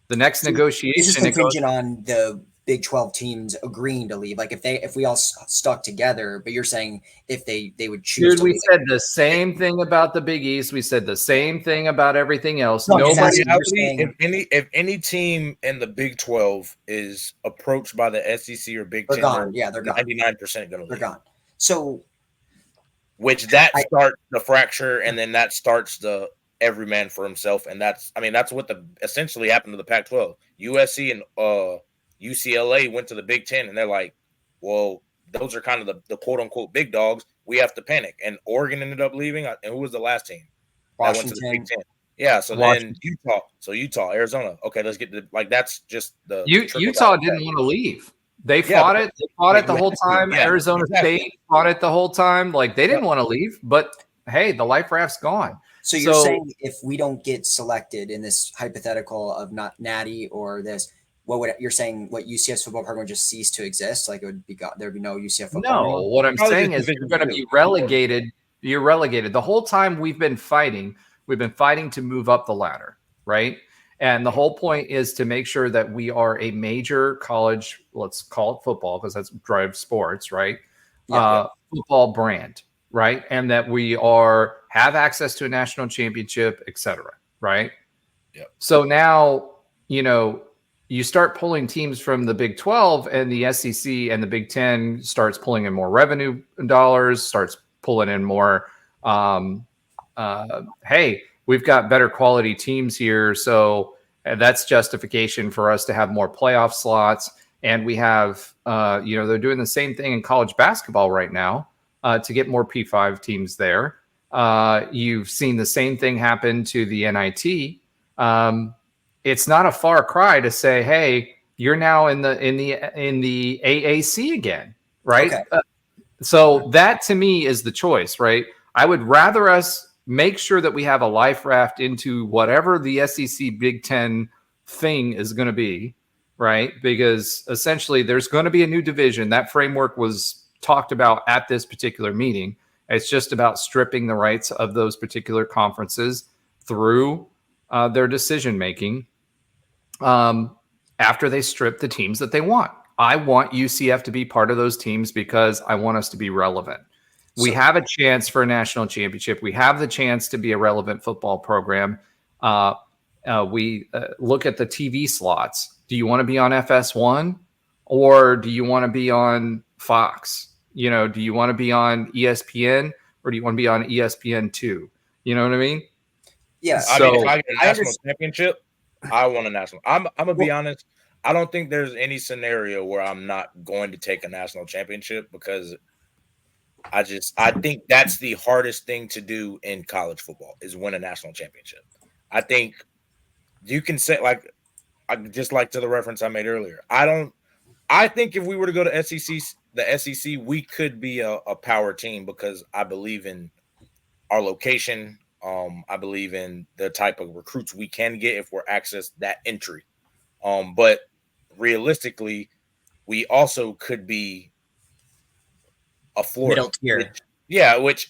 The next negotiation is contingent on the Big 12 teams agreeing to leave. Like if we all stuck together, but you're saying if they would choose. Dude, we said the same thing about the Big East. We said the same thing about everything else. If any team in the Big 12 is approached by the SEC or Big 10, gone. Yeah, they're gone. 99% going to leave. They're gone. So, which starts the fracture, and then that starts the every man for himself, and that's what essentially happened to the Pac-12. USC and UCLA went to the Big 10, and they're like, well, those are kind of the quote-unquote big dogs. We have to panic. And Oregon ended up leaving. And who was the last team? Washington. That went to the Big 10. Yeah, so Washington. Then Utah. So Utah, Arizona. Okay, let's get that's just the Utah didn't want to leave. They fought it. They fought it the whole time. Yeah, Arizona State fought it the whole time. Like, they didn't want to leave. But, hey, the life raft's gone. So you're saying if we don't get selected in this hypothetical of not Natty or this – you're saying what UCF's football program would just cease to exist? Like it would be there'd be no UCF football. No, what I'm saying is you're going to be relegated. You're relegated. The whole time we've been fighting to move up the ladder, right? And the whole point is to make sure that we are a major college, let's call it football because that's drive sports, right? Football brand, right? And that we have access to a national championship, et cetera, right? Yeah. So now, you start pulling teams from the Big 12 and the SEC and the Big 10 starts pulling in more revenue dollars, starts pulling in more, hey, we've got better quality teams here. So that's justification for us to have more playoff slots. And we have, they're doing the same thing in college basketball right now to get more P5 teams there. You've seen the same thing happen to the NIT. It's not a far cry to say, hey, you're now in the AAC again, right? Okay. So that to me is the choice, right? I would rather us make sure that we have a life raft into whatever the SEC Big 10 thing is going to be, right? Because essentially there's going to be a new division. That framework was talked about at this particular meeting. It's just about stripping the rights of those particular conferences through their decision making after they strip the teams that they want. I want UCF to be part of those teams because I want us to be relevant. We have a chance for a national championship. We have the chance to be a relevant football program. We look at the TV slots. Do you want to be on FS1 or do you want to be on Fox? Do you want to be on ESPN or do you want to be on ESPN2? You know what I mean? Yeah. So, if I get a national championship, I want a national. I'm gonna be honest. I don't think there's any scenario where I'm not going to take a national championship because I think that's the hardest thing to do in college football is win a national championship. I think you can say to the reference I made earlier. I think if we were to go to the SEC, we could be a power team because I believe in our location. I believe in the type of recruits we can get if we're access that entry. But realistically, we also could be a Florida middle tier.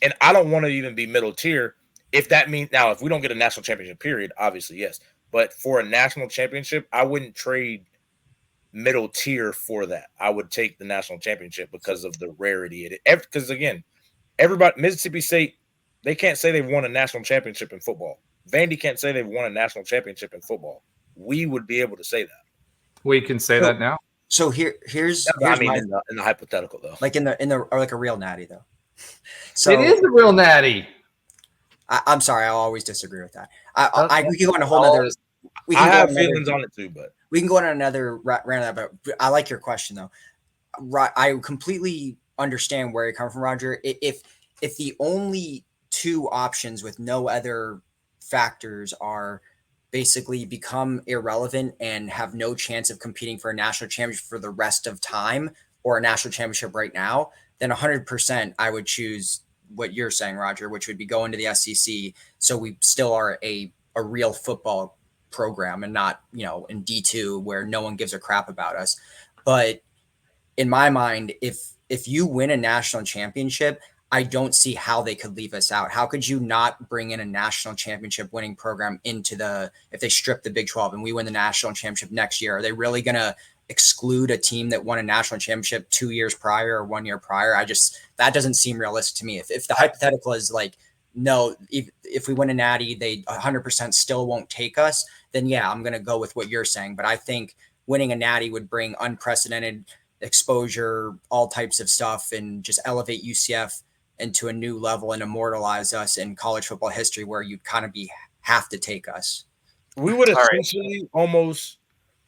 And I don't want to even be middle tier. If that means now, if we don't get a national championship, period, obviously yes. But for a national championship, I wouldn't trade middle tier for that. I would take the national championship because of the rarity. Because again, everybody, Mississippi State, they can't say they've won a national championship in football. Vandy can't say they've won a national championship in football. We would be able to say that. We can say that now. So here's in the hypothetical though, like in the or like a real natty though. So it is a real natty. I'm sorry, I'll always disagree with that. We can go on a whole other. I have feelings on it too, but we can go on another round of that. But I like your question though. I completely understand where you come from, Roger. If the only two options with no other factors are basically become irrelevant and have no chance of competing for a national championship for the rest of time or a national championship right now, then 100% I would choose what you're saying, Roger, which would be going to the SEC. So we still are a real football program and not, in D2 where no one gives a crap about us. But in my mind, if you win a national championship, I don't see how they could leave us out. How could you not bring in a national championship winning program if they strip the Big 12 and we win the national championship next year? Are they really going to exclude a team that won a national championship 2 years prior or 1 year prior? That doesn't seem realistic to me. If the hypothetical is like, no, if we win a natty, they 100% still won't take us, then yeah, I'm going to go with what you're saying. But I think winning a natty would bring unprecedented exposure, all types of stuff, and just elevate UCF into a new level and immortalize us in college football history where you'd kind of have to take us. We would essentially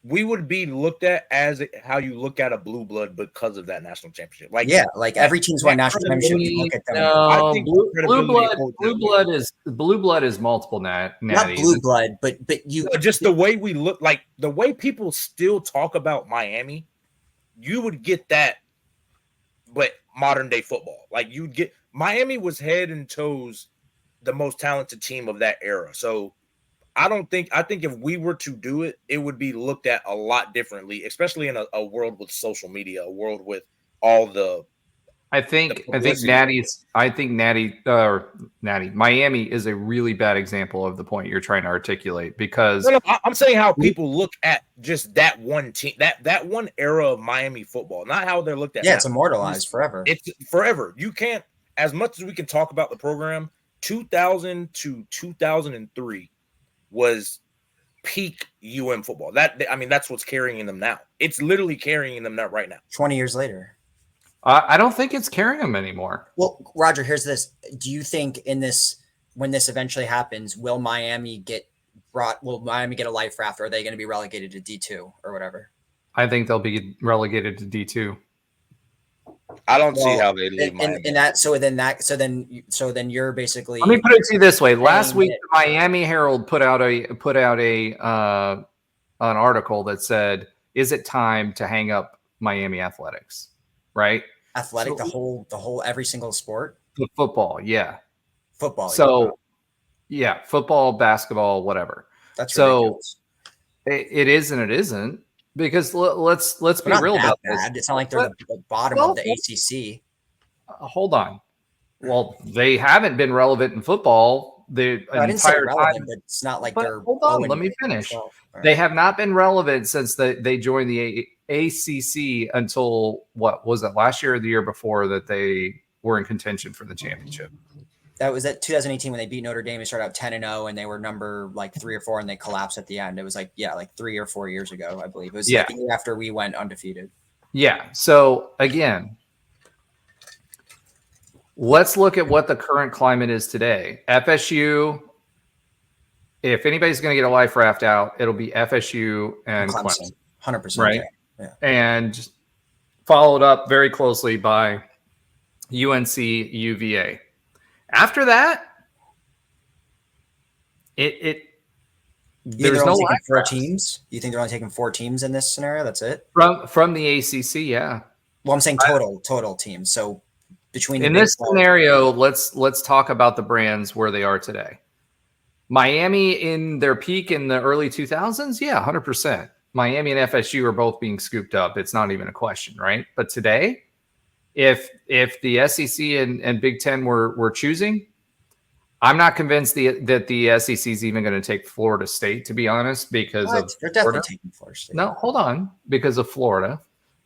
we would be looked at as how you look at a blue blood because of that national championship. Like every team's won national championship. You look at them. No, I think blue blood is multiple natties. Not blue blood, but you just the way we look, like the way people still talk about Miami, you would get that, but modern day football. Like you'd get Miami was head and toes the most talented team of that era. So I think if we were to do it, it would be looked at a lot differently, especially in a world with social media, a world with all the. Miami is a really bad example of the point you're trying to articulate because I'm saying how people look at just that one team, that one era of Miami football, not how they're looked at. Yeah, it's immortalized forever. It's forever. You can't, as much as we can talk about the program, 2000 to 2003 was peak football. That's what's carrying them now. It's literally carrying them right now. 20 years later. I don't think it's carrying them anymore. Well, Roger, here's this. Do you think when this eventually happens, will Miami get a life raft, or are they going to be relegated to D2 or whatever? I think they'll be relegated to D2. I don't see how they leave Miami. So then you're basically. Let me put it to you this way. Last week, the Miami Herald put out an article that said, "Is it time to hang up Miami athletics?" Right? Athletic, so, the whole every single sport. The football, yeah. Football. So, yeah, football, basketball, whatever. That's ridiculous. It is and it isn't. Because let's be real about this. It's not like they're the bottom of the ACC. Hold on. Well, they haven't been relevant in football the entire time. But it's not like they're. Hold on, let me finish. Right. They have not been relevant since they joined the ACC until what was it, last year or the year before that they were in contention for the championship. That was at 2018 when they beat Notre Dame. They started out 10-0, and they were number like 3 or 4, and they collapsed at the end. It was like 3 or 4 years ago, I believe. It was like the year after we went undefeated. Yeah. So again, let's look at what the current climate is today. FSU. If anybody's going to get a life raft out, it'll be FSU and Clemson. 100%. Right. Yeah. And followed up very closely by UNC, UVA. After that, there's no taking 4 teams. You think they're only taking 4 teams in this scenario? That's it from the ACC. Yeah. Well, I'm saying total teams. So between in this scenario, let's talk about the brands where they are today. Miami in their peak in the early 2000s, yeah, 100%. Miami and FSU are both being scooped up. It's not even a question, right? But today, if the SEC and Big Ten were choosing, I'm not convinced that the SEC is even going to take Florida State, to be honest, because they're definitely taking Florida State. No, hold on, because of Florida,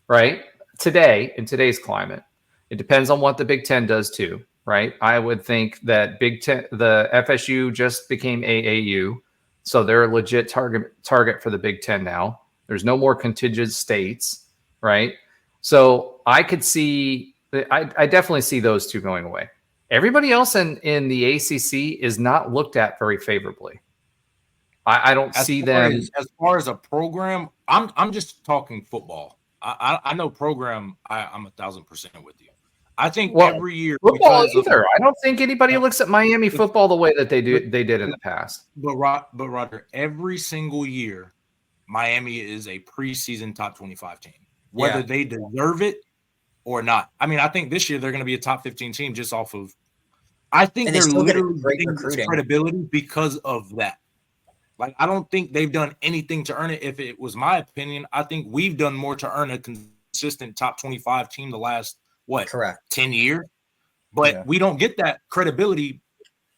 right? Today, in today's climate, it depends on what the Big Ten does too, right? I would think that the FSU just became AAU, so they're a legit target for the Big Ten now. There's no more contingent states, right? So I could see, I definitely see those two going away. Everybody else in the ACC is not looked at very favorably. I don't see them as far as a program. I'm just talking football. I know program. I'm 1,000% with you. I think every year football either. I don't think anybody looks at Miami football the way that they did in the past. But Roger, every single year, Miami is a preseason top 25 team, whether they deserve it or not. I mean, I think this year they're going to be a top 15 team just off of. I think they're literally getting this credibility because of that. Like, I don't think they've done anything to earn it. If it was my opinion, I think we've done more to earn a consistent top 25 team the last, 10 years. But we don't get that credibility.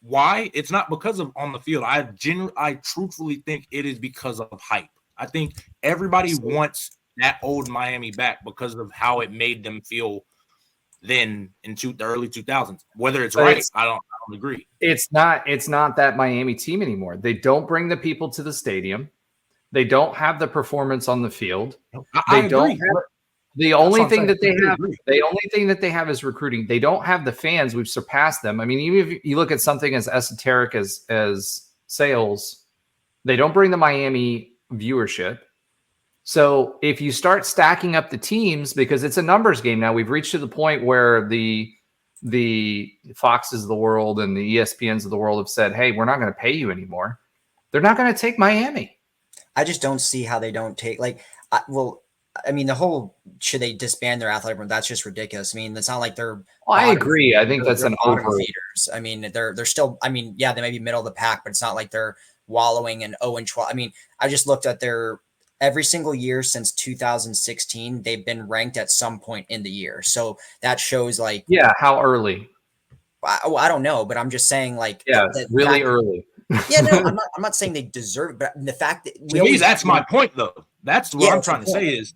Why? It's not because of on the field. I truthfully think it is because of hype. I think everybody wants that old Miami back because of how it made them feel then in the early 2000s. Whether it's right, I don't agree. It's not that Miami team anymore. They don't bring the people to the stadium. They don't have the performance on the field. The only thing that they have is recruiting. They don't have the fans. We've surpassed them. I mean, even if you look at something as esoteric as sales, they don't bring the Miami viewership. So if you start stacking up the teams, because it's a numbers game now, we've reached to the point where the Foxes of the world and the ESPNs of the world have said, hey, we're not going to pay you anymore. They're not going to take Miami. I just don't see how they don't take the whole should they disband their athletic room? That's just ridiculous. I mean, it's not like they're. Well, I agree. I think that's an over feeders. I mean, they're still. I mean, yeah, they may be middle of the pack, but it's not like they're wallowing in 0-12. I mean, I just looked at their every single year since 2016. They've been ranked at some point in the year, so that shows like how early. I don't know, but I'm just saying like really early. I'm not saying they deserve it, but the fact that to me, that's my point though. That's what I'm trying to say is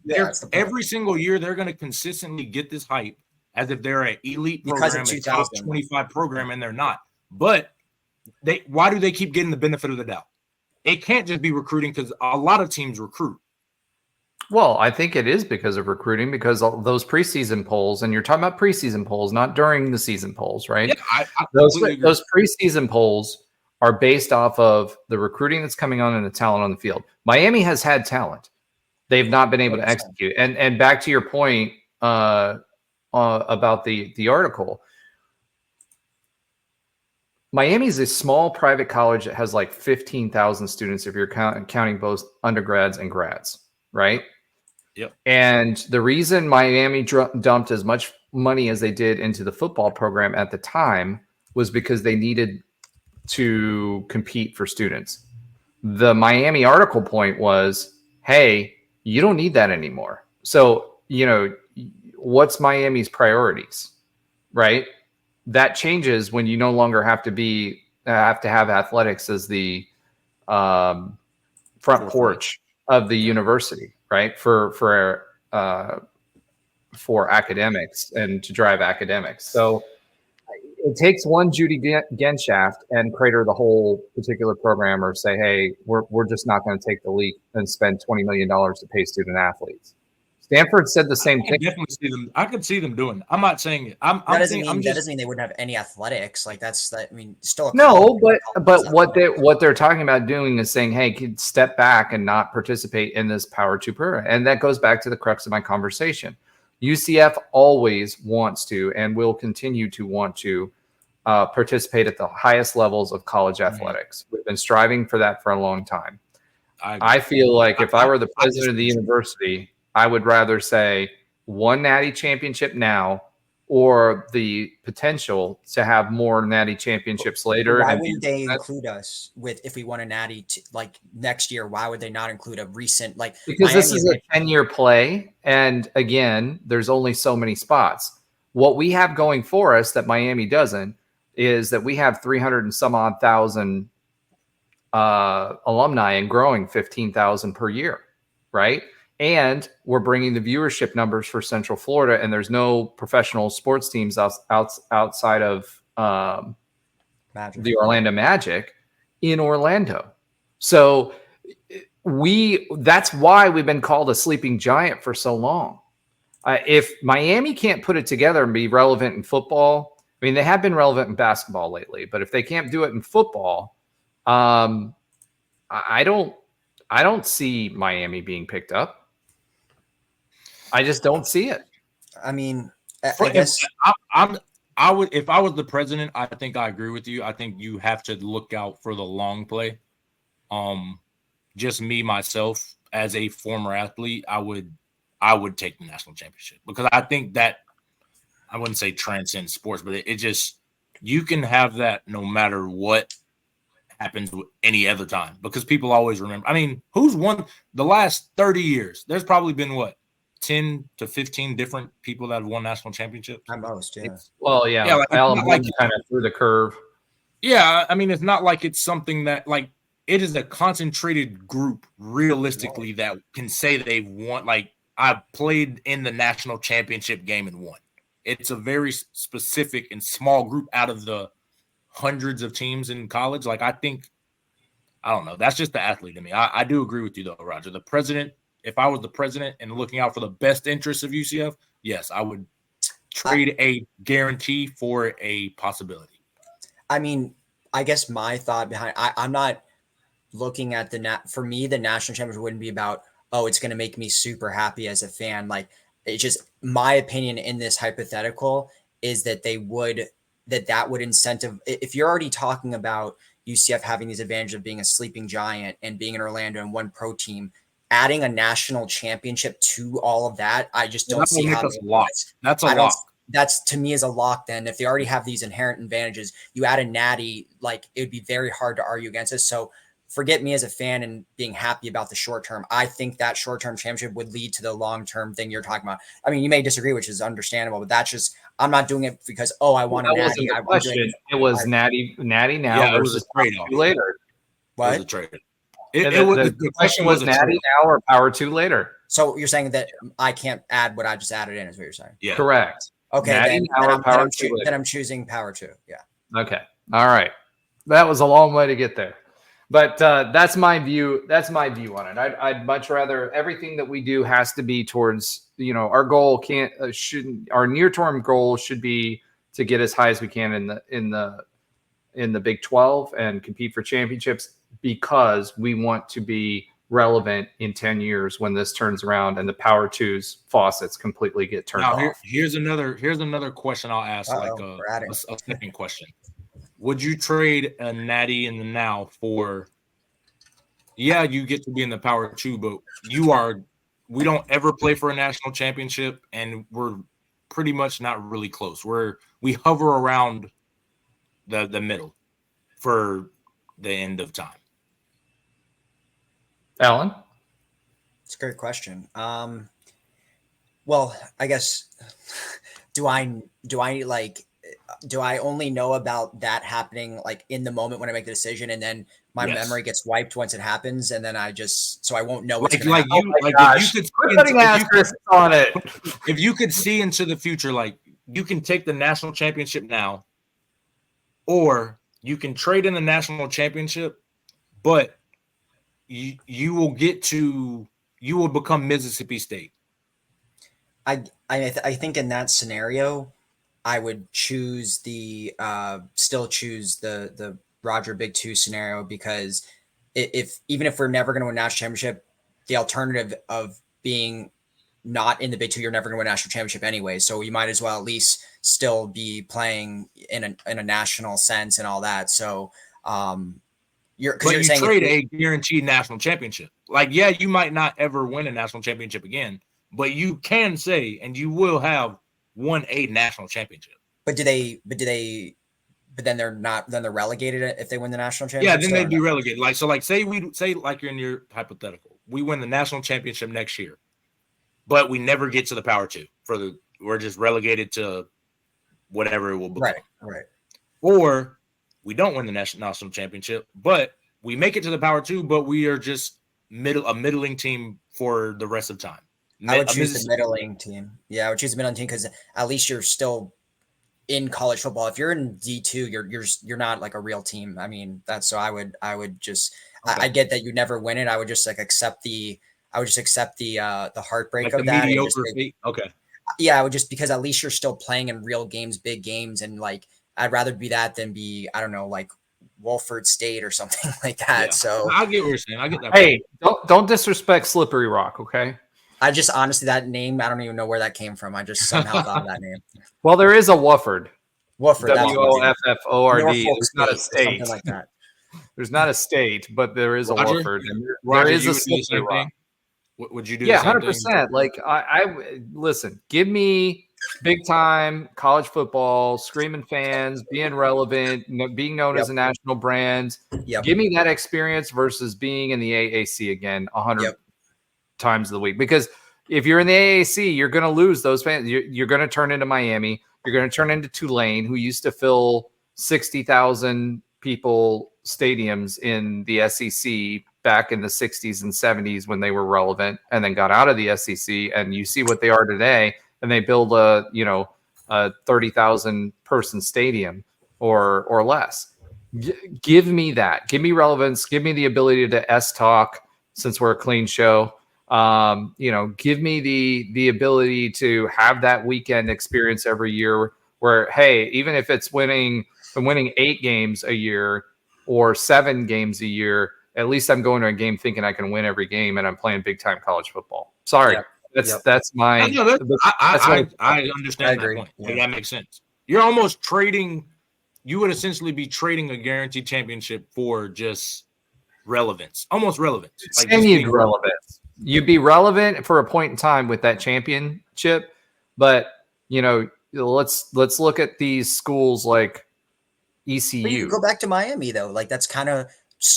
every single year they're going to consistently get this hype as if they're an elite program, a top 25 program, and they're not. But why do they keep getting the benefit of the doubt? It can't just be recruiting because a lot of teams recruit. Well, I think it is because of recruiting, because those preseason polls, and you're talking about preseason polls, not during the season polls, right? Yeah, those preseason polls are based off of the recruiting that's coming on and the talent on the field. Miami has had talent. They've not been able to execute. And back to your point about the article, Miami is a small private college that has like 15,000 students if you're counting both undergrads and grads, right? Yep. And the reason Miami dumped as much money as they did into the football program at the time was because they needed to compete for students. The Miami article point was, hey, you don't need that anymore. So, what's Miami's priorities, right? That changes when you no longer have to have athletics as the front porch of the university, right? For for academics and to drive academics. So it takes one Judy Genshaft and crater the whole particular program, or say, hey, we're just not going to take the leap and spend $20 million to pay student athletes. Stanford said the same thing. Definitely see them. I could see them doing it. I'm not saying it. That doesn't mean they wouldn't have any athletics. Like still no, but what they're talking about doing is saying, hey, kids, step back and not participate in this Power 2 program. And that goes back to the crux of my conversation. UCF always wants to and will continue to want to participate at the highest levels of college athletics. We've been striving for that for a long time. I feel like if I were the president of the university, I would rather say one Natty championship now, or the potential to have more Natty championships later. Why wouldn't they include us if we won a Natty next year? Why would they not include a recent because Miami this is a 10-year play, and again, there's only so many spots. What we have going for us that Miami doesn't is that we have 300 and some odd thousand alumni and growing 15,000 per year, right? And we're bringing the viewership numbers for Central Florida, and there's no professional sports teams outside of the Orlando Magic in Orlando. So that's why we've been called a sleeping giant for so long. If Miami can't put it together and be relevant in football, I mean, they have been relevant in basketball lately, but if they can't do it in football, I don't see Miami being picked up. I just don't see it. I mean, I guess I would, if I was the president, I think I agree with you. I think you have to look out for the long play. Just me, myself, as a former athlete, I would take the national championship, because I think that, I wouldn't say transcends sports, but it just, you can have that no matter what happens any other time, because people always remember. I mean, who's won the last 30 years? There's probably been 10 to 15 different people that have won national championships. At most, yeah. Well, yeah, Alabama kind of through the curve. Yeah, I mean, it's not like it's something that it is a concentrated group realistically that can say they've won. I played in the national championship game and won. It's a very specific and small group out of the hundreds of teams in college. I don't know. That's just the athlete to me. I do agree with you though, Roger. The president, if I was the president and looking out for the best interests of UCF, yes, I would trade a guarantee for a possibility. I mean, I guess my thought behind, I'm not looking at for me, the national championship wouldn't be about, oh, it's going to make me super happy as a fan. It's just my opinion in this hypothetical is that that would incentive. If you're already talking about UCF having these advantages of being a sleeping giant and being in Orlando and one pro team, adding a national championship to all of that, I just don't see how that's a lock. That's a lock. That's to me is a lock. Then if they already have these inherent advantages, you add a Natty, it would be very hard to argue against it. So forget me as a fan and being happy about the short term. I think that short-term championship would lead to the long-term thing you're talking about. I mean, you may disagree, which is understandable, but that's just, I'm not doing it because, I want a Natty. It was Natty now versus Power 2 later. What? It was a trade. The question was Natty now or Power 2 later. So you're saying that I can't add what I just added in, is what you're saying? Yeah. Correct. Okay, then I'm choosing Power 2. Yeah. Okay. All right. That was a long way to get there. But that's my view. That's my view on it. I'd much rather everything that we do has to be towards, our goal our near-term goal should be to get as high as we can in the Big 12 and compete for championships, because we want to be relevant in 10 years when this turns around and the Power 2's faucets completely get turned off. Here's another question I'll ask, a second question. Would you trade a Natty in the now for, you get to be in the Power 2, but we don't ever play for a national championship, and we're pretty much not really close. We hover around the middle for the end of time. Alan? It's a great question. Well, I guess, do I do I only know about that happening like in the moment when I make the decision, and then my memory gets wiped once it happens, and then so I won't know what's going to happen. If you could putting asterisks on it. If you could see into the future, like you can take the national championship now, or you can trade in the national championship, but you will become Mississippi State. I think in that scenario, I would choose still choose the Roger Big Two scenario, because even if we're never going to win a national championship, the alternative of being not in the Big Two, you're never going to win a national championship anyway. So you might as well at least still be playing in a national sense and all that. So you're saying trade a guaranteed national championship. Like, yeah, you might not ever win a national championship again, but you can say, and you will have won a national championship. But then they're not. Then they're relegated if they win the national championship. Yeah, then they'd be relegated. Say like you're in your hypothetical, we win the national championship next year, but we never get to the Power Two. We're just relegated to whatever it will become. Right. Or we don't win the national championship, but we make it to the Power Two, but we are just a middling team for the rest of time. I would choose the middling team. Yeah, I would choose the middling team because at least you're still in college football. If you're in D2, you're not like a real team. I mean, that's so I would just I get that you never win it. I would just accept the heartbreak of that. Okay. Yeah, I would just, because at least you're still playing in real games, big games, and like I'd rather be that than be, I don't know, like Wolford State or something like that. Yeah. So I get what you're saying. I get that. Hey, don't disrespect Slippery Rock, okay? I just honestly, that name, I don't even know where that came from. I just somehow thought of that name. Well, there is a Wofford. Wofford. WOFFORD. It's not a state. Something like that. There's not a state, but there is a Wofford. And Roger, there is a Slippery Rock. Would you do? Yeah, 100%. Like I listen. Give me big time college football, screaming fans, being relevant, being known as a national brand. Yep. Give me that experience versus being in the AAC again 100 times of the week. Because if you're in the AAC, you're going to lose those fans. You're going to turn into Miami. You're going to turn into Tulane, who used to fill 60,000 people stadiums in the SEC back in the 60s and 70s when they were relevant, and then got out of the SEC. And you see what they are today, and they build a 30,000 person stadium or less. Give me that. Give me relevance. Give me the ability to talk, since we're a clean show. Give me the ability to have that weekend experience every year where, hey, even if it's winning 8 games a year or 7 games a year, at least I'm going to a game thinking I can win every game, and I'm playing big time college football. Sorry. That's my. I understand. I agree. That point. Yeah. That makes sense. You're almost trading. You would essentially be trading a guaranteed championship for just relevance, almost relevance. Like relevance. You'd be relevant for a point in time with that championship, but let's look at these schools like ECU. But you go back to Miami though. Like that's kind of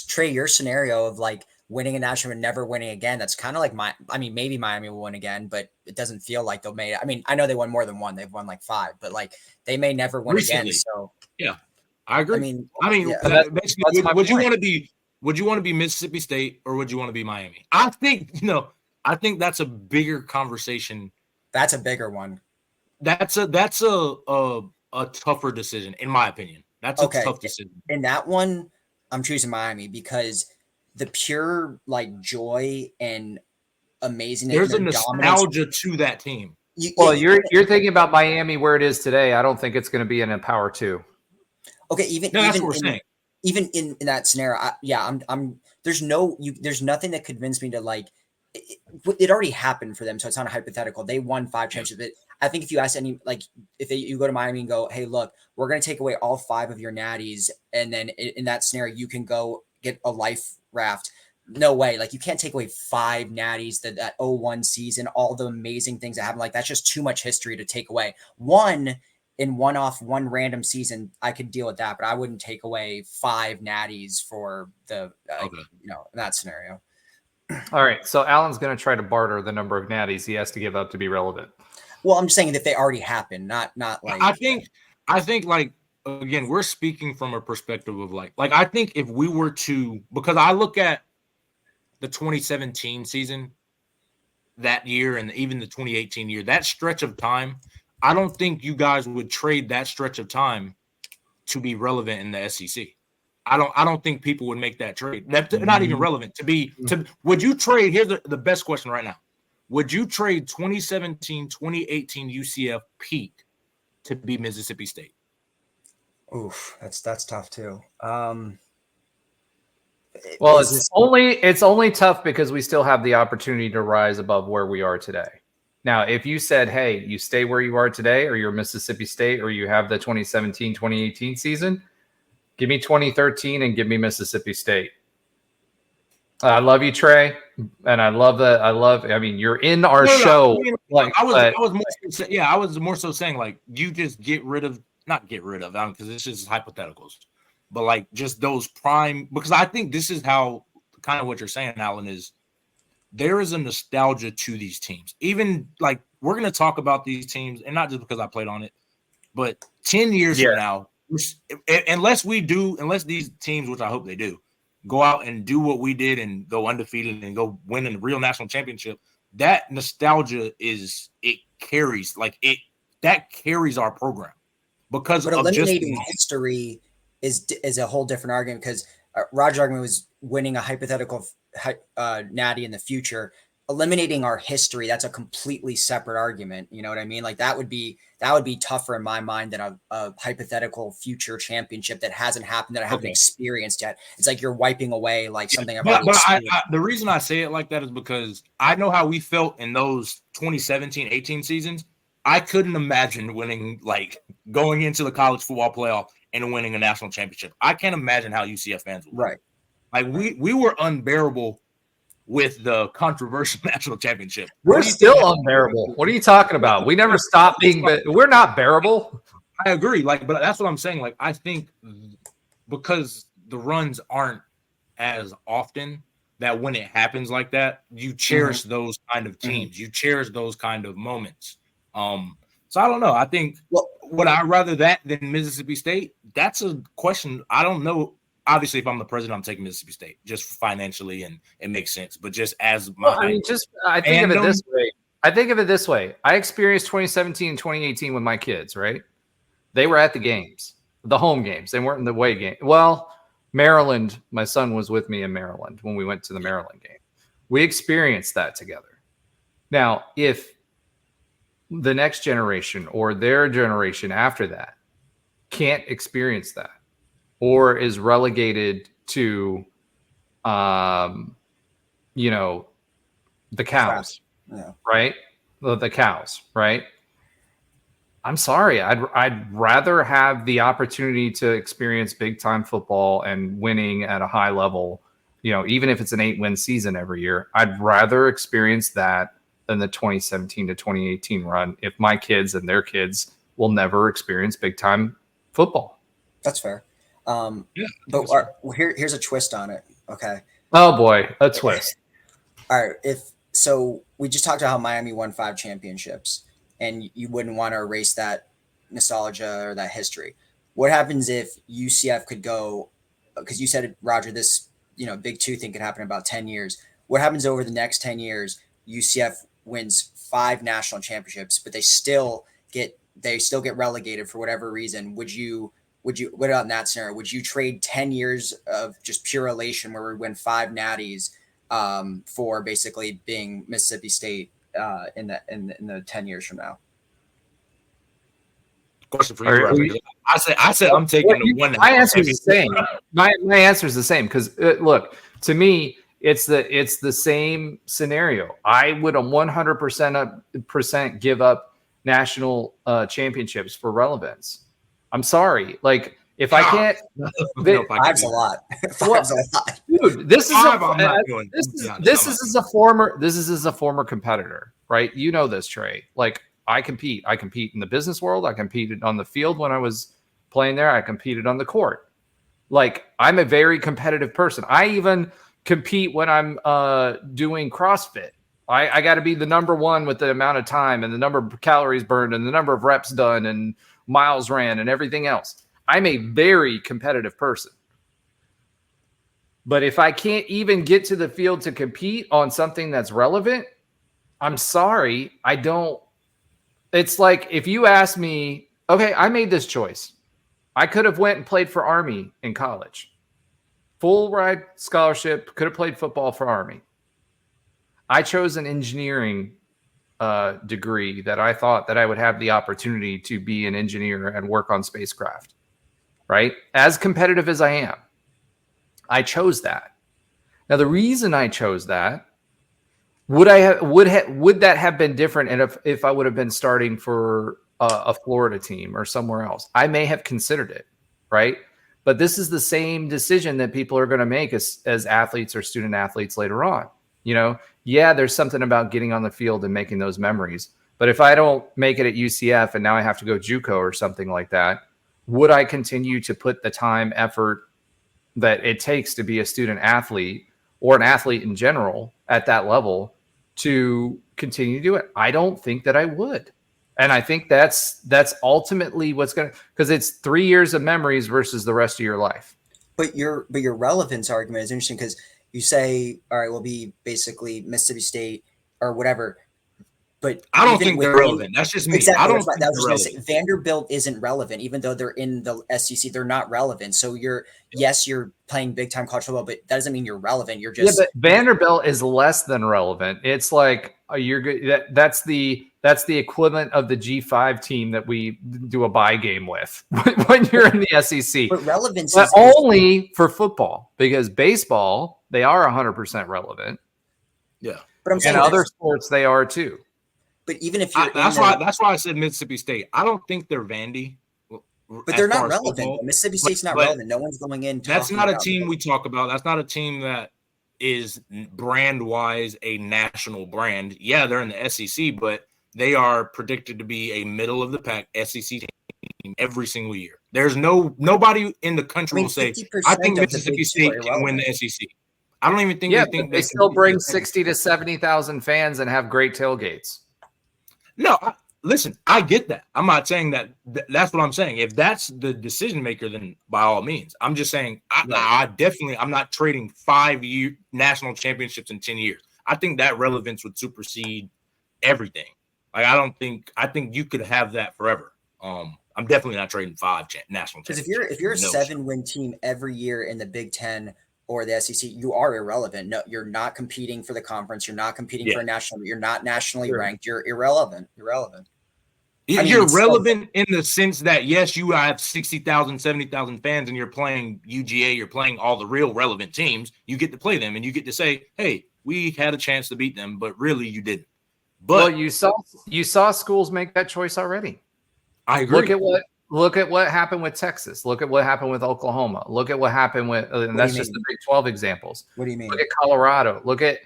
Trey, your scenario of like winning a national and never winning again. That's kind of like maybe Miami will win again, but it doesn't feel like they'll make it. I mean, I know they won more than one. They've won like 5, but like they may never win again. So yeah, I agree. Basically, would you want to be? Would you want to be Mississippi State or would you want to be Miami? I think that's a bigger conversation. That's a bigger one. That's a tougher decision, in my opinion. That's a tough decision. In that one, I'm choosing Miami because the pure like joy and amazingness. There's a nostalgia to that team. You're thinking about Miami where it is today. I don't think it's going to be in a Power 2. Okay, that's what we're saying. Even in that scenario, there's nothing that convinced me to like. It already happened for them, so it's not a hypothetical. They won 5 championships. I think if you ask any, like, you go to Miami and go, hey, look, we're going to take away all 5 of your natties, and then in that scenario, you can go get a life raft. No way. Like, you can't take away 5 natties, that 01 season, all the amazing things that happened. Like, that's just too much history to take away. One random season, I could deal with that, but I wouldn't take away 5 natties for in that scenario. All right. So Alan's going to try to barter the number of natties he has to give up to be relevant. Well, I'm just saying that they already happened, not like. I think I think like again, we're speaking from a perspective of like I think if we were to, because I look at the 2017 season that year and even the 2018 year, that stretch of time, I don't think you guys would trade that stretch of time to be relevant in the SEC. I don't think people would make that trade. That's not even relevant would you trade? Here's the best question right now. Would you trade 2017, 2018 UCF peak to be Mississippi State? Oof, that's tough too. Well, it's only tough because we still have the opportunity to rise above where we are today. Now, if you said, hey, you stay where you are today, or you're Mississippi State, or you have the 2017, 2018 season, give me 2013 and give me Mississippi State. I love you, Trey, and I love that. I mean, you're in our show. I was more so saying like you just not get rid of because it's just hypotheticals, but like just those prime, because I think this is how kind of what you're saying, Alan, is there is a nostalgia to these teams. Even like we're going to talk about these teams, and not just because I played on it, but 10 years from now, unless these teams, which I hope they do, go out and do what we did and go undefeated and go win a real national championship, that nostalgia carries our program because of eliminating history is a whole different argument, because Roger's argument was winning a hypothetical natty in the future. Eliminating our history, that's a completely separate argument. You know what I mean? Like that would be tougher in my mind than a hypothetical future championship that hasn't happened, that I haven't experienced yet. It's like you're wiping away like something I've already experienced. The reason I say it like that is because I know how we felt in those 2017-18 seasons. I couldn't imagine going into the college football playoff and winning a national championship. I can't imagine how UCF fans would. Right. Like we were unbearable with the controversial national championship. We're still unbearable. What are you talking about? We never stopped being, but we're not bearable. I agree. But that's what I'm saying. Like, I think because the runs aren't as often, that when it happens like that, you cherish those kind of teams. You cherish those kind of moments. So I don't know. I think would I rather that than Mississippi State? That's a question. I don't know. Obviously, if I'm the president, I'm taking Mississippi State just financially, and it makes sense. But just as my, I think of it this way. I think of it this way. I experienced 2017 and 2018 with my kids. Right? They were at the games, the home games. They weren't in the away game. Well, Maryland. My son was with me in Maryland when we went to the Maryland game. We experienced that together. Now, if the next generation or their generation after that can't experience that, or is relegated to, the cows, right? The cows, right? I'm sorry. I'd rather have the opportunity to experience big time football and winning at a high level, even if it's an 8-win season every year. I'd rather experience that than the 2017 to 2018 run if my kids and their kids will never experience big time football. That's fair. Here's a twist on it. Okay. Oh boy, a twist. All right. So we just talked about how Miami won 5 championships, and you wouldn't want to erase that nostalgia or that history. What happens if UCF could go, because you said, Roger, this, Big Two thing could happen in about 10 years. What happens over the next 10 years? UCF wins 5 national championships, but they still get relegated for whatever reason. What about in that scenario? Would you trade 10 years of just pure elation where we win 5 natties for basically being Mississippi State in the 10 years from now? Question for you, I said I'm taking the one. My answer is the same. My answer is the same because look, to me, it's the same scenario. I would 100% give up national championships for relevance. I'm sorry. Like if I can't, five's a lot. Five's a lot, dude. This is as a former competitor, right? You know this, Trey. Like I compete in the business world. I competed on the field when I was playing there. I competed on the court. Like I'm a very competitive person. I even compete when I'm doing CrossFit. I got to be the number one with the amount of time and the number of calories burned and the number of reps done and miles ran and everything else. I'm a very competitive person. But if I can't even get to the field to compete on something that's relevant, I'm sorry, I don't. It's like if you ask me, okay, I made this choice. I could have went and played for Army in college. Full ride scholarship, could have played football for Army. I chose an engineering degree that I thought that I would have the opportunity to be an engineer and work on spacecraft, right? As competitive as I am, I chose that. Now, the reason I chose that, would that have been different? And if I would have been starting for a Florida team or somewhere else, I may have considered it, right? But this is the same decision that people are going to make as athletes or student athletes later on. Yeah, there's something about getting on the field and making those memories. But if I don't make it at UCF and now I have to go JUCO or something like that, would I continue to put the time, effort that it takes to be a student athlete or an athlete in general at that level to continue to do it? I don't think that I would. And I think that's ultimately what's going to, because it's 3 years of memories versus the rest of your life. But your relevance argument is interesting because you say, all right, we'll be basically Mississippi State or whatever. But I don't think they're relevant. That's just me. Exactly. I don't think they're relevant. Say, Vanderbilt isn't relevant, even though they're in the SEC. They're not relevant. So you're playing big time college football, but that doesn't mean you're relevant. You're just but Vanderbilt is less than relevant. It's like you're good. That's the equivalent of the G5 team that we do a bye game with when you're in the SEC. But relevance is only for football, because baseball they are 100% relevant. Yeah, but I'm saying other sports they are too. But even if you're that's why I said Mississippi State. I don't think they're Vandy. But they're not relevant. Mississippi State's not relevant. No one's going in. That's not a team we talk about. That's not a team that is brand-wise a national brand. Yeah, they're in the SEC, but they are predicted to be a middle-of-the-pack SEC team every single year. There's nobody in the country will say, I think Mississippi State can win the SEC. I don't even think they think they still bring 60 to 70,000 fans and have great tailgates. No, listen, I get that. I'm not saying that. That's what I'm saying. If that's the decision maker, then by all means. I'm just saying I'm not trading 5-year national championships in 10 years. I think that relevance would supersede everything. Like I think you could have that forever. I'm definitely not trading 5 national championships. Because if you're a 7-win team every year in the Big Ten or the SEC, you are irrelevant. No, you're not competing for the conference. You're not competing for a national. You're not nationally ranked. You're irrelevant. You're relevant. You're relevant in the sense that, yes, you have 60,000, 70,000 fans and you're playing UGA. You're playing all the real relevant teams. You get to play them and you get to say, hey, we had a chance to beat them, but really you didn't. But you saw schools make that choice already. I agree. Look at what happened with Texas. Look at what happened with Oklahoma. Look at what happened with, and that's just the Big 12 examples. What do you mean? Look at Colorado. Look at,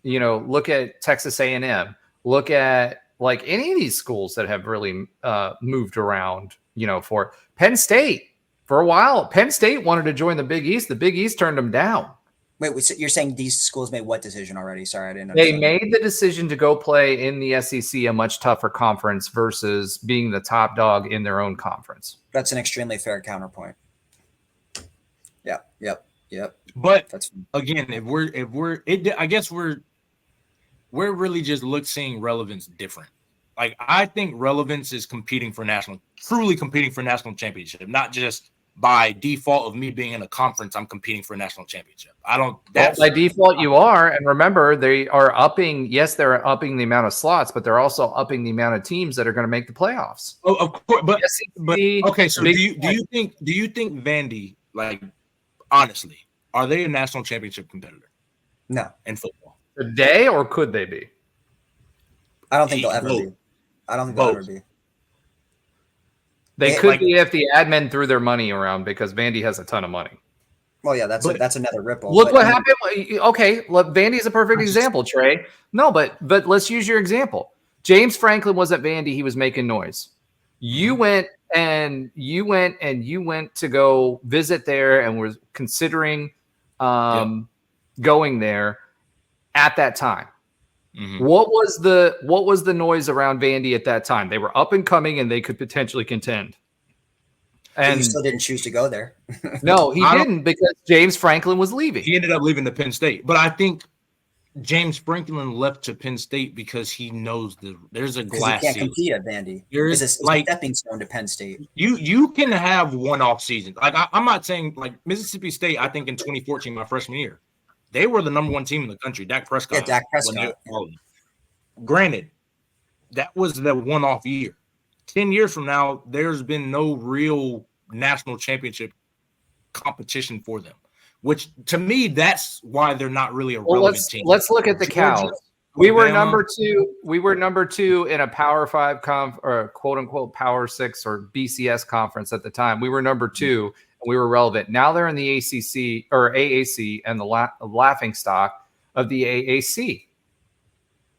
look at Texas A&M. Look at like any of these schools that have really moved around, for Penn State for a while. Penn State wanted to join the Big East. The Big East turned them down. Wait, so you're saying these schools made what decision already? Sorry, I didn't understand. They made the decision to go play in the SEC, a much tougher conference, versus being the top dog in their own conference. That's an extremely fair counterpoint. Yep. But again, I guess we're really just seeing relevance different. Like I think relevance is truly competing for national championship, not just by default of me being in a conference, I'm competing for a national championship. By default you are. And remember, they are upping the amount of slots, but they're also upping the amount of teams that are going to make the playoffs. Oh, of course. But okay. So do you think Vandy, like, honestly, are they a national championship competitor? No. In football. Today, or could they be? I don't think they'll ever be. I don't think they'll ever be. They could be if the admin threw their money around, because Vandy has a ton of money. Well, yeah, that's another ripple. Look what happened. Okay, look, Vandy is a perfect example, Trey. No, but let's use your example. James Franklin was at Vandy. He was making noise. You went to go visit there and was considering going there at that time. Mm-hmm. What was the noise around Vandy at that time? They were up and coming, and they could potentially contend. And you still didn't choose to go there. No, he didn't, because James Franklin was leaving. He ended up leaving to Penn State. But I think James Franklin left to Penn State because he knows there's a glass ceiling. He can't compete at Vandy. There's it's a stepping stone to Penn State. You can have one-off seasons. Like I'm not saying like Mississippi State. I think in 2014, my freshman year, they were the number 1 team in the country. Dak Prescott. Yeah, Dak Prescott. Granted, that was the one-off year. 10 years from now, there's been no real national championship competition for them, which to me, that's why they're not really a relevant team. Let's look at the Cows. We were number 2. We were number 2 in a Power 5 or quote unquote Power 6 or BCS conference at the time. We were number 2 and we were relevant. Now they're in the ACC or AAC and the laughing stock of the AAC.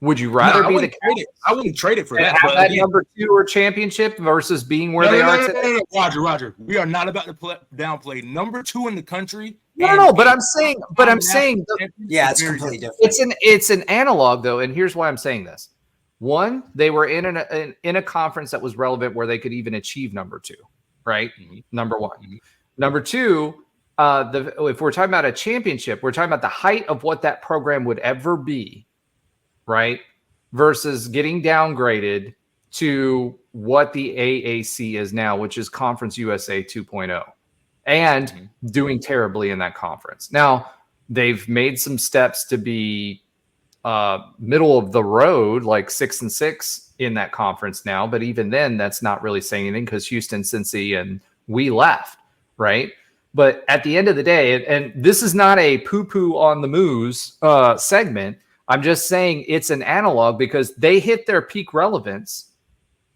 Would you rather be the Cows? I wouldn't trade it for that. Have that number 2 or championship versus being where they are today? Roger. We are not about to downplay number 2 in the country. No, but I'm saying, yeah, it's completely different. It's an analog though, and here's why I'm saying this. One, they were in a conference that was relevant where they could even achieve number 2, right? Mm-hmm. Number 1. Mm-hmm. Number 2, if we're talking about a championship, we're talking about the height of what that program would ever be, right? Versus getting downgraded to what the AAC is now, which is Conference USA 2.0, and doing terribly in that conference. Now, they've made some steps to be middle of the road, like 6-6 in that conference now. But even then, that's not really saying anything because Houston, Cincy, and we left, right? But at the end of the day, and this is not a poo-poo on the moose segment, I'm just saying it's an analog because they hit their peak relevance,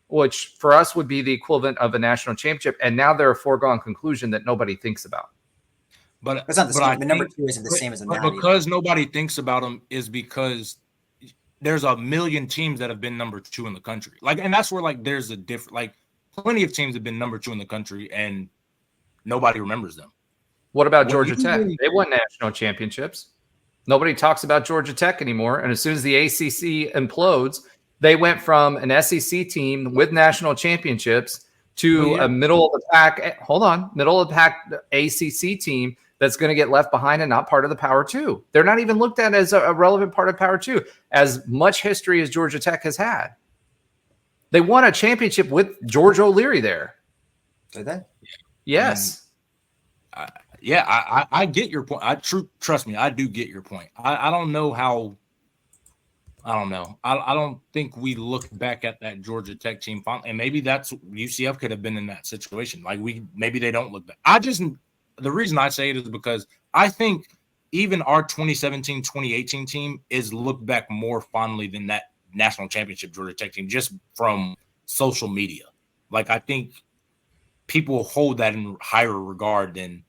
which for us would be the equivalent of a national championship. And now they're a foregone conclusion that nobody thinks about. But it's not the same. The number 2 isn't the same as a Natty. Because nobody thinks about them is because there's a million teams that have been number 2 in the country. Like, and that's where like there's a different, like plenty of teams have been number 2 in the country and nobody remembers them. What about Georgia Tech? They won national championships. Nobody talks about Georgia Tech anymore. And as soon as the ACC implodes, they went from an SEC team with national championships to a middle of the pack ACC team that's going to get left behind and not part of the Power 2. They're not even looked at as a relevant part of Power 2, as much history as Georgia Tech has had. They won a championship with George O'Leary there. Did they? Yes. I get your point. Trust me, I do get your point. I don't know how. I don't know. I don't think we look back at that Georgia Tech team, and maybe that's UCF could have been in that situation. Like maybe they don't look back. The reason I say it is because I think even our 2017, 2018 team is looked back more fondly than that national championship Georgia Tech team, just from social media. Like I think people hold that in higher regard than.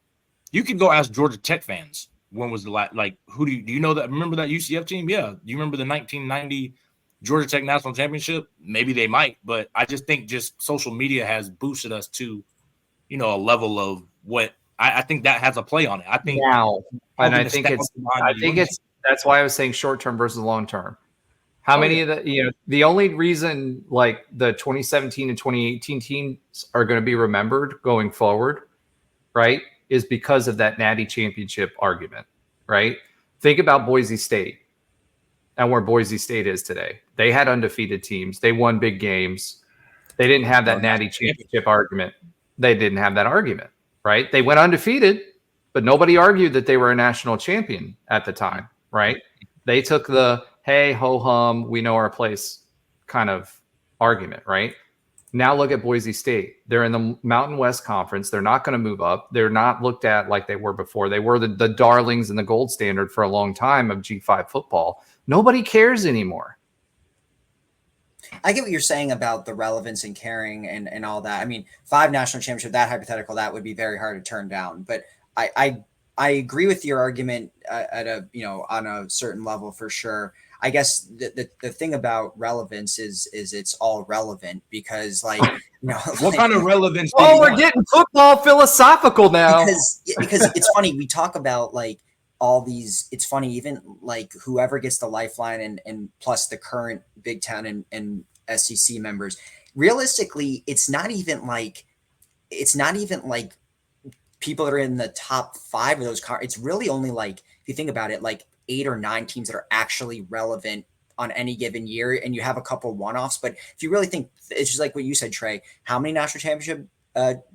You could go ask Georgia Tech fans when was the last, like, who do you know that remember that UCF team? Yeah. Do you remember the 1990 Georgia Tech National Championship? Maybe they might, but I just think just social media has boosted us to, a level of what I think that has a play on it. I think now, and I think that's why I was saying short term versus long term. How many of the only reason like the 2017 and 2018 teams are going to be remembered going forward, right? Is because of that Natty championship argument, right? Think about Boise State and where Boise State is today. They had undefeated teams. They won big games. They didn't have that Natty championship argument. They didn't have that argument, right? They went undefeated, but nobody argued that they were a national champion at the time, right? They took the, hey, ho-hum, we know our place kind of argument, right? Now look at Boise State. They're in the Mountain West Conference. They're not going to move up. They're not looked at like they were before. They were the darlings and the gold standard for a long time of G5 football. Nobody cares anymore. I get what you're saying about the relevance and caring and all that. I mean, 5 national championships, that hypothetical, that would be very hard to turn down. But I agree with your argument at a, on a certain level for sure. I guess the thing about relevance is it's all relevant because what kind of relevance? Oh, we're getting football philosophical now. Because it's funny. We talk about like all these, it's funny, even like whoever gets the lifeline and plus the current Big Ten and SEC members, realistically, it's not even like people that are in the top 5 of those it's really only like, if you think about it, like 8 or 9 teams that are actually relevant on any given year, and you have a couple one-offs. But if you really think, it's just like what you said, Trey, how many national championship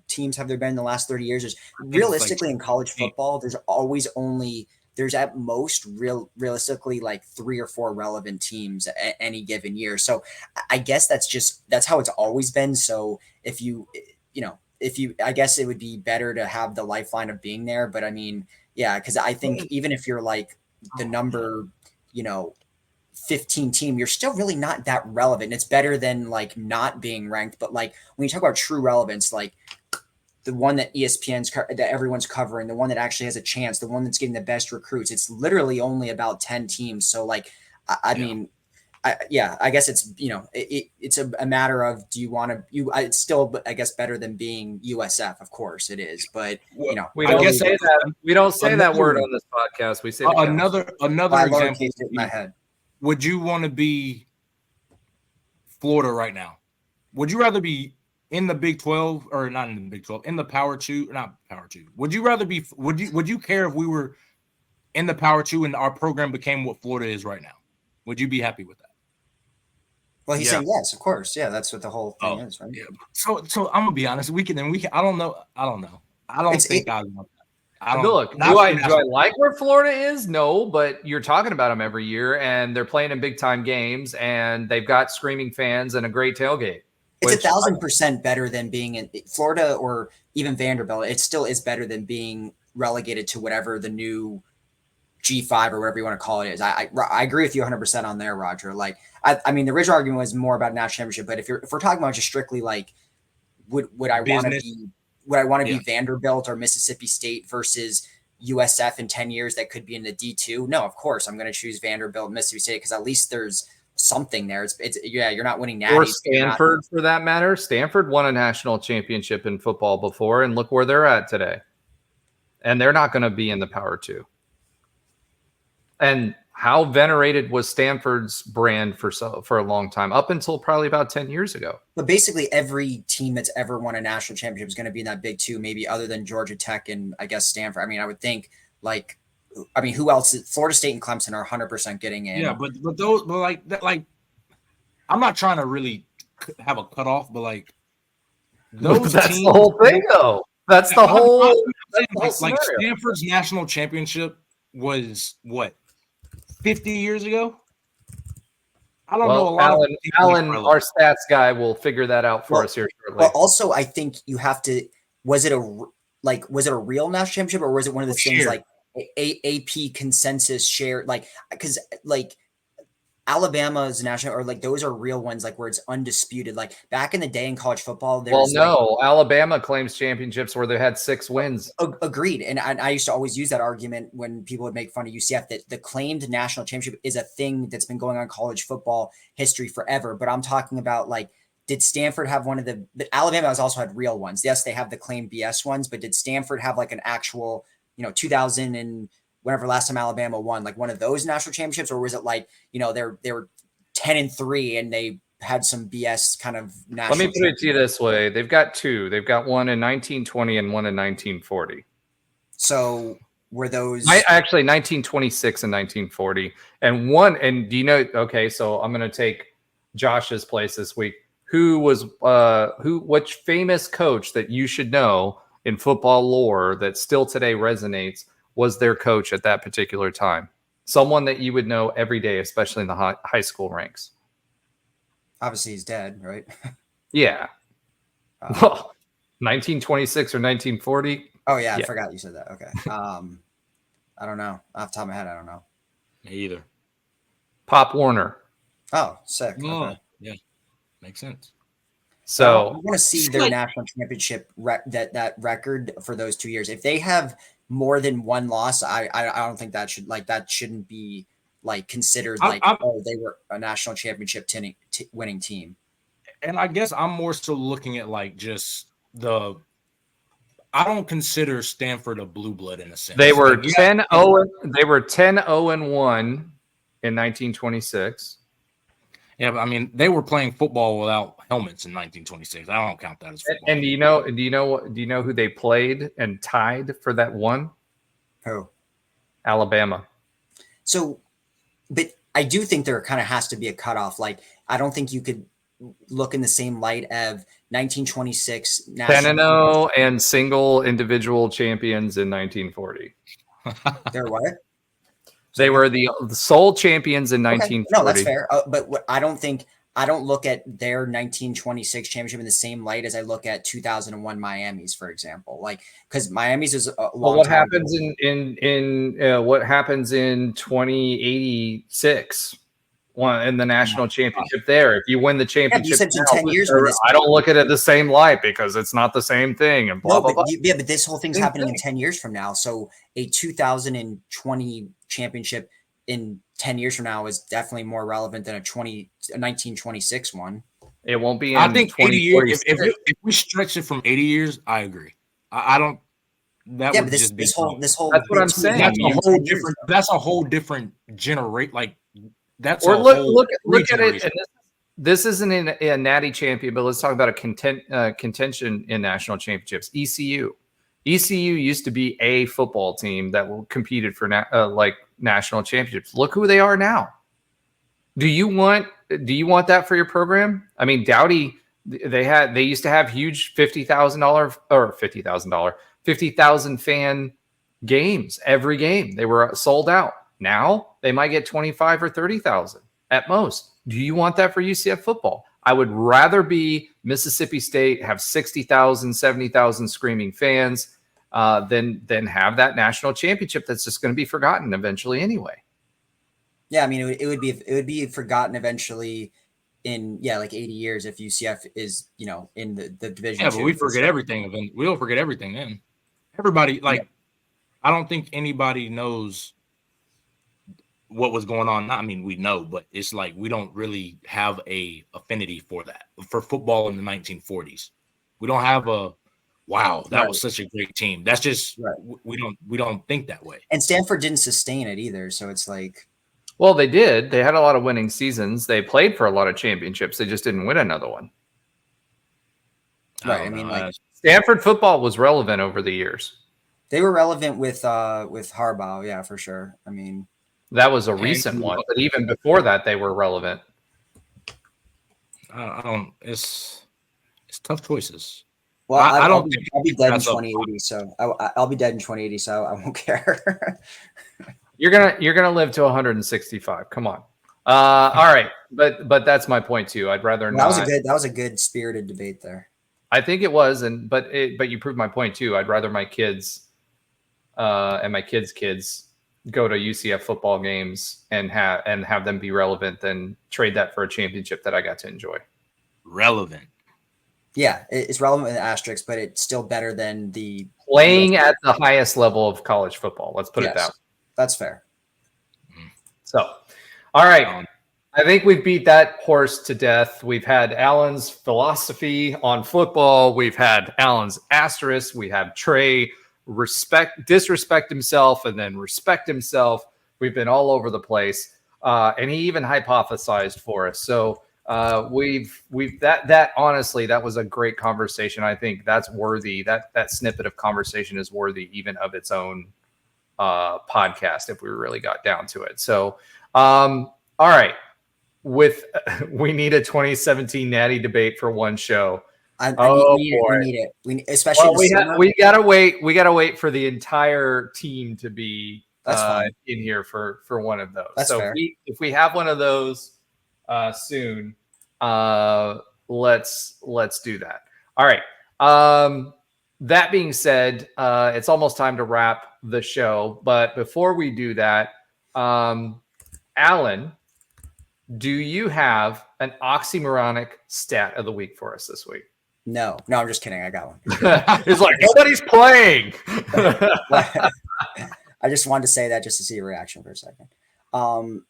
teams have there been in the last 30 years? There's realistically in college football, there's at most realistically like 3 or 4 relevant teams at any given year. So I guess that's how it's always been. So if I guess it would be better to have the lifeline of being there. But I mean, yeah, because I think even if you're like the number, 15 team, you're still really not that relevant. It's better than like not being ranked. But like when you talk about true relevance, like the one that that everyone's covering, the one that actually has a chance, the one that's getting the best recruits, it's literally only about 10 teams. So like, I guess it's, it's a matter of, do you want to, it's still, I guess, better than being USF. Of course it is, but we don't say that. We don't say that word on this podcast. We say another example in my head. Would you want to be Florida right now? Would you rather be in the Big 12 or not in the Big 12, in the Power 2, not Power 2? Would you rather be, would you care if we were in the Power 2 and our program became what Florida is right now? Would you be happy with that? Well, he's saying yes, of course. Yeah, that's what the whole thing is, right? Yeah. So I'm gonna be honest. We can. I don't know. I don't think I want that. Look, do I like where Florida is? No, but you're talking about them every year, and they're playing in big time games, and they've got screaming fans and a great tailgate. It's 1,000% better than being in Florida or even Vanderbilt. It still is better than being relegated to whatever the new G5 or whatever you want to call it is. I agree with you 100% on there, Roger. Like, I mean, the original argument was more about national championship, but if we're talking about just strictly like, would I want to be Vanderbilt or Mississippi State versus USF in 10 years that could be in the D2? No, of course I'm going to choose Vanderbilt, Mississippi State, because at least there's something there. It's you're not winning natties. Or Stanford, for that matter. Stanford won a national championship in football before, and look where they're at today. And they're not going to be in the Power 2. And how venerated was Stanford's brand for a long time, up until probably about 10 years ago. But basically every team that's ever won a national championship is going to be in that Big 2, maybe other than Georgia Tech and I guess Stanford. I mean, I would think who else? Florida State and Clemson are 100% getting in. Yeah, but those, I'm not trying to really have a cutoff, but like those that's teams, the whole thing, though. That's the whole. Like Stanford's national championship was what, 50 years ago? I don't know a lot. Alan, our stats guy, will figure that out for us here shortly. Well, also, I think you have to. Was it a real national championship, or was it one of the things like AP consensus share? Like, because like Alabama's national, or like those are real ones, like where it's undisputed. Like back in the day in college football, Alabama claims championships where they had 6 wins. Agreed, and I used to always use that argument when people would make fun of UCF that the claimed national championship is a thing that's been going on in college football history forever. But I'm talking about like, did Stanford have one of the? But Alabama has also had real ones. Yes, they have the claimed BS ones, but did Stanford have like an actual, 2000 and whenever last time Alabama won, like one of those national championships, or was it like, they were 10-3 and they had some BS kind of national? Let me put it to you this way: they've got 2. They've got one in 1920 and one in 1940. So were those actually 1926 and 1940, and one? And do you know? Okay, so I'm going to take Josh's place this week. Which famous coach that you should know in football lore that still today resonates was their coach at that particular time? Someone that you would know every day, especially in the high school ranks. Obviously, he's dead, right? Yeah. Well, 1926 or 1940. Oh, yeah, I forgot you said that. Okay. I don't know. Off the top of my head, I don't know. Me either. Pop Warner. Oh, sick. Oh, okay. Yeah. Makes sense. So I want to see their national championship that record for those 2 years. If they have more than one loss, I don't think that shouldn't be like considered they were a national championship winning team. And I guess I'm more so looking at like just I don't consider Stanford a blue blood in a sense. They were Like, yeah, 10-0. They were 10-0-1 in 1926. yeah, but I mean, they were playing football without helmets in 1926. I don't count that as football. And do you know who they played and tied for that one? Who? Alabama. So, but I do think there kind of has to be a cutoff. Like, I don't think you could look in the same light of 1926 10-0 and single individual champions in 1940. They're what? They were the sole champions in 1940. No, that's fair. But what I don't look at their 1926 championship in the same light as I look at 2001 Miami's, for example. Like, because Miami's is a long. Well, what happens what happens in 2086? In the national championship there. If you win the championship, in 10 years, I don't look at it the same light because it's not the same thing. And blah, blah, blah. But this whole thing's happening in 10 years from now. So a 2020 championship in 10 years from now is definitely more relevant than a 1926 one. It won't be. I think 80 years. If we stretch it from 80 years, I agree. I don't. That would just be this whole. That's what I'm saying. That's a whole different generate. Like. That's or look at it. And this isn't a Natty champion, but let's talk about a contention in national championships. ECU used to be a football team that competed for national championships. Look who they are now. Do you want that for your program? I mean, Dowdy, they used to have huge $50,000 fan games every game. They were sold out. Now they might get 25 or 30,000 at most. Do you want that for UCF football? I would rather be Mississippi State, have 60,000, 70,000 screaming fans than have that national championship that's just going to be forgotten eventually anyway. Yeah, I mean, it would be forgotten eventually in like 80 years if UCF is in the division. Yeah, but we forget everything. We don't forget everything then. Everybody I don't think anybody knows what was going on. I mean, we know, but it's like we don't really have a affinity for football in the 1940s. We don't have that was such a great team. That's just we don't think that way. And Stanford didn't sustain it either, so it's like, well, they did. They had a lot of winning seasons. They played for a lot of championships. They just didn't win another one. Right. I mean, like Stanford football was relevant over the years. They were relevant with Harbaugh, yeah, for sure. I mean. That was a recent one, but even before that, they were relevant. It's tough choices. Well, I'll be dead in 2080, so I'll be dead in 2080, so I won't care. You're gonna live to 165. Come on. All right, but that's my point too. I'd rather not. That was a good spirited debate there. I think it was, but you proved my point too. I'd rather my kids and my kids go to UCF football games and have them be relevant than trade that for a championship that I got to enjoy. Relevant. Yeah, it's relevant with an asterisk, but it's still better than the playing at the highest level of college football. Let's put it that way. That's fair. So, all right. I think we've beat that horse to death. We've had Alan's philosophy on football. We've had Alan's asterisk. We have Trey disrespect himself and then respect himself. We've been all over the place. And he even hypothesized for us. So we've honestly, that was a great conversation. I think that's worthy. That snippet of conversation is worthy even of its own podcast if we really got down to it. So, all right. We need a 2017 Natty debate for one show. We need it. We gotta wait. We gotta wait for the entire team to be in here for one of those. That's fair. If we have one of those soon, let's do that. All right. That being said, it's almost time to wrap the show. But before we do that, Alan, do you have an oxymoronic stat of the week for us this week? No, I'm just kidding. I got one. It's like nobody's playing. I just wanted to say that just to see a reaction for a second.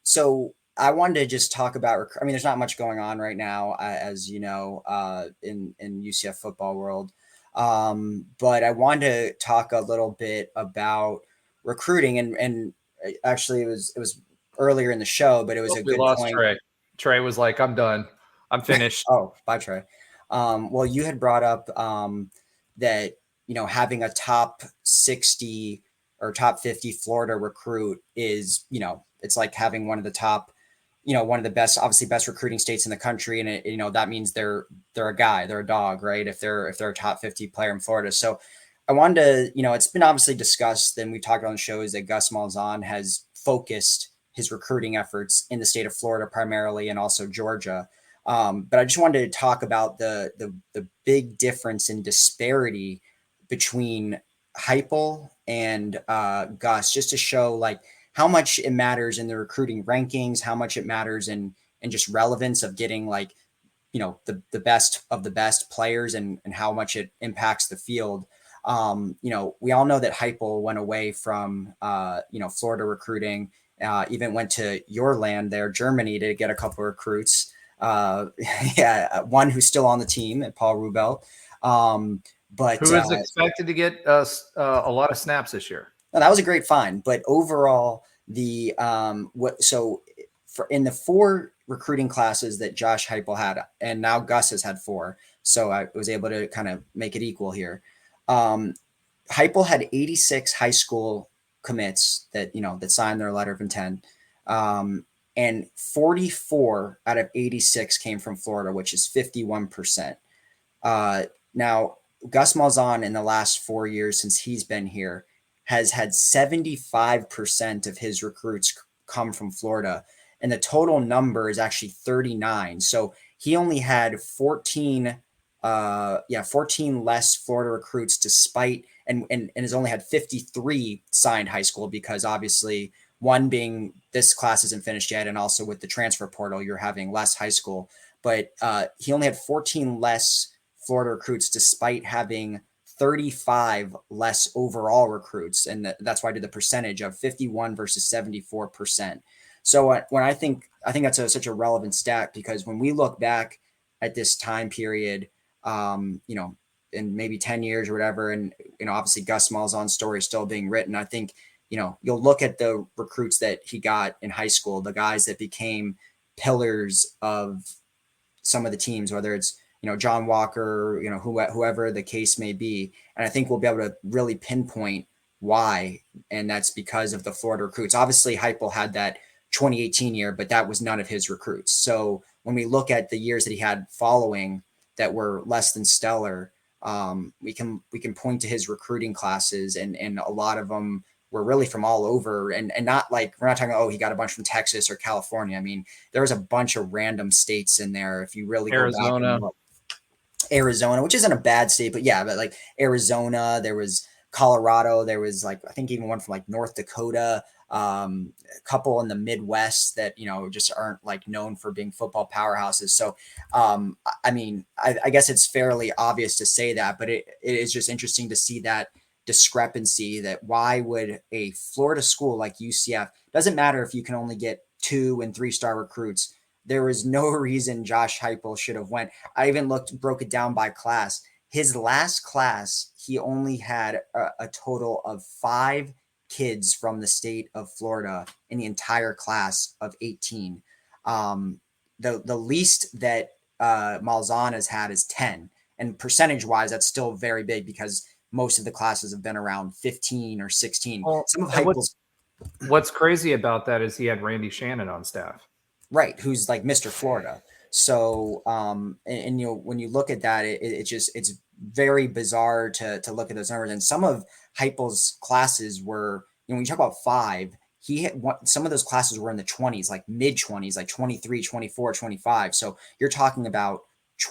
So I wanted to just talk about. I mean, there's not much going on right now, as you know, in UCF football world. But I wanted to talk a little bit about recruiting, and actually it was earlier in the show, but it was a We good lost point. Trey. Trey was like, I'm done. I'm finished. Oh, bye, Trey. Well, you had brought up that, having a top 60 or top 50 Florida recruit is, it's like having one of the top, one of the best, obviously best recruiting states in the country. And that means they're a guy, they're a dog, right? If they're a top 50 player in Florida. So I wanted to, it's been obviously discussed, and we talked on the shows that Gus Malzahn has focused his recruiting efforts in the state of Florida primarily, and also Georgia. But I just wanted to talk about the big difference in disparity between Heupel and Gus, just to show like how much it matters in the recruiting rankings, how much it matters in just relevance of getting like, the best of the best players, and how much it impacts the field. We all know that Heupel went away from, Florida recruiting, even went to your land there, Germany, to get a couple of recruits. One who's still on the team, at Paul Rubel. But who is expected to get a lot of snaps this year. No, that was a great find. But overall, in the 4 recruiting classes that Josh Heupel had, and now Gus has had 4, so I was able to kind of make it equal here. Heupel had 86 high school commits that signed their letter of intent. And 44 out of 86 came from Florida, which is 51%. Now, Gus Malzahn, in the last 4 years since he's been here, has had 75% of his recruits come from Florida. And the total number is actually 39. So he only had 14 less Florida recruits, despite, and has only had 53 signed high school, because obviously one being this class isn't finished yet, and also with the transfer portal, you're having less high school. But he only had 14 less Florida recruits, despite having 35 less overall recruits. And that's why I did the percentage of 51 versus 74%. So when I think that's such a relevant stat, because when we look back at this time period, in maybe 10 years or whatever, and, obviously Gus Malzahn's story is still being written. I think, you'll look at the recruits that he got in high school, the guys that became pillars of some of the teams, whether it's, John Walker, whoever the case may be. And I think we'll be able to really pinpoint why. And that's because of the Florida recruits. Obviously, Heupel had that 2018 year, but that was none of his recruits. So when we look at the years that he had following that were less than stellar, we can point to his recruiting classes, and a lot of them were really from all over, and not like, we're not talking, he got a bunch from Texas or California. I mean, there was a bunch of random states in there. If you really go back and look. Arizona, which isn't a bad state, but like Arizona, there was Colorado, there was like, I think even one from like North Dakota, a couple in the Midwest that, just aren't like known for being football powerhouses. So, I mean, I guess it's fairly obvious to say that, but it is just interesting to see that discrepancy, that why would a Florida school like UCF, doesn't matter if you can only get 2- and 3-star recruits, there was no reason Josh Heupel should have went. I even broke it down by class. His last class, he only had a total of 5 kids from the state of Florida in the entire class of 18. The least that Malzahn has had is 10. And percentage-wise, that's still very big, because most of the classes have been around 15 or 16. Well, some of Heupel's. What's crazy about that is he had Randy Shannon on staff. Right, who's like Mr. Florida. So, and when you look at that, it's very bizarre to look at those numbers. And some of Heupel's classes were, when you talk about 5, he had some of those classes were in the 20s, like mid 20s, like 23, 24, 25. So you're talking about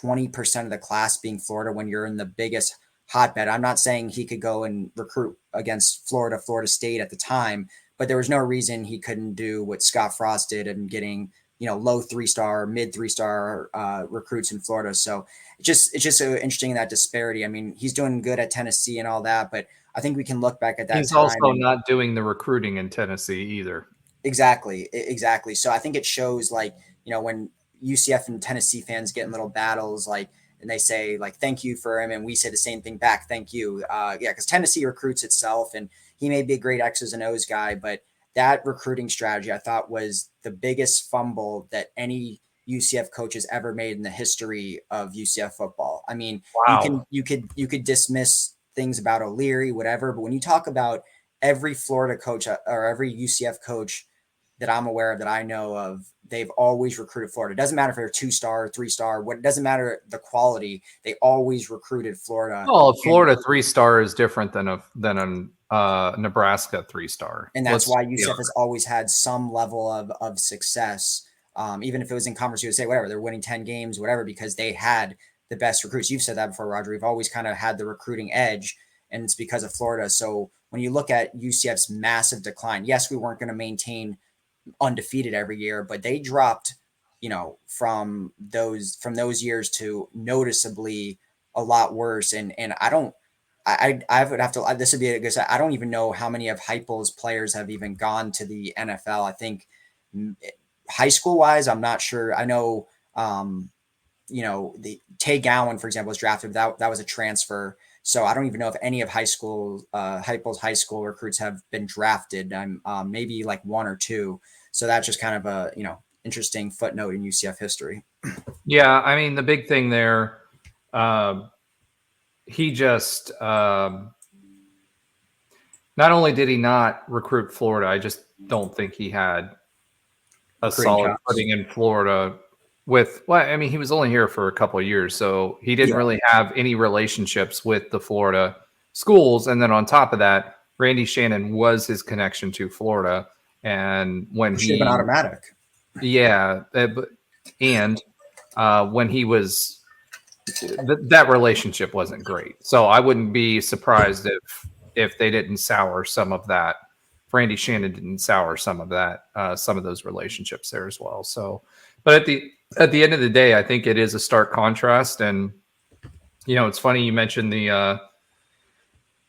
20% of the class being Florida when you're in the biggest hotbed. I'm not saying he could go and recruit against Florida State at the time, but there was no reason he couldn't do what Scott Frost did and getting, low 3-star, mid 3-star recruits in Florida. So it's just so interesting, that disparity. I mean, he's doing good at Tennessee and all that, but I think we can look back at that. He's also not doing the recruiting in Tennessee either. Exactly. So I think it shows, like, when UCF and Tennessee fans get in little battles, like, and they say like, thank you for him. And we say the same thing back. Thank you. Because Tennessee recruits itself, and he may be a great X's and O's guy, but that recruiting strategy I thought was the biggest fumble that any UCF coach has ever made in the history of UCF football. I mean, Wow. you could dismiss things about O'Leary, whatever, but when you talk about every Florida coach or every UCF coach that I'm aware of, that I know of, they've always recruited Florida. It doesn't matter if they're 2-star, 3-star, what, it doesn't matter the quality. They always recruited Florida. Well, Florida 3-star is different than a Nebraska 3-star. And that's why UCF has always had some level of success. Even if it was in Conference USA, whatever, they're winning 10 games, whatever, because they had the best recruits. You've said that before, Roger. We've always kind of had the recruiting edge, and it's because of Florida. So when you look at UCF's massive decline, yes, we weren't going to maintain undefeated every year, but they dropped, from those years to noticeably a lot worse. And I would have to, this would be a good, I don't even know how many of Heupel's players have even gone to the NFL. I think high school wise, I'm not sure. I know, the Tay Gowan, for example, was drafted. That was a transfer. So I don't even know if any of Heupel's high school recruits have been drafted. Maybe like one or two. So that's just kind of a, interesting footnote in UCF history. Yeah. I mean, the big thing there, he just, not only did he not recruit Florida, I just don't think he had a solid footing in Florida he was only here for a couple of years, so he didn't really have any relationships with the Florida schools. And then on top of that, Randy Shannon was his connection to Florida. And when he should have been automatic. Yeah. When he was, that relationship wasn't great. So I wouldn't be surprised if they didn't sour some of that. If Randy Shannon didn't sour some of that, some of those relationships there as well. So, but at the end of the day, I think it is a stark contrast. And, it's funny you mentioned the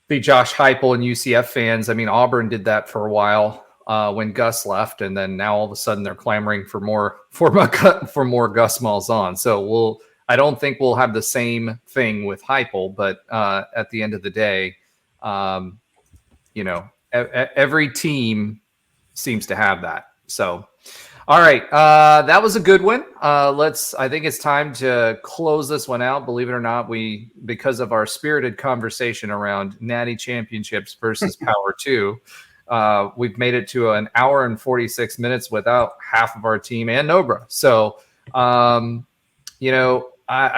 Josh Heupel and UCF fans. I mean, Auburn did that for a while when Gus left, and then now all of a sudden they're clamoring for more Gus Malzahn. So I don't think we'll have the same thing with Heupel, but at the end of the day, every team seems to have that. So, all right. That was a good one. I think it's time to close this one out. Believe it or not, because of our spirited conversation around Natty Championships versus Power 2, we've made it to an hour and 46 minutes without half of our team and Nobra. So, I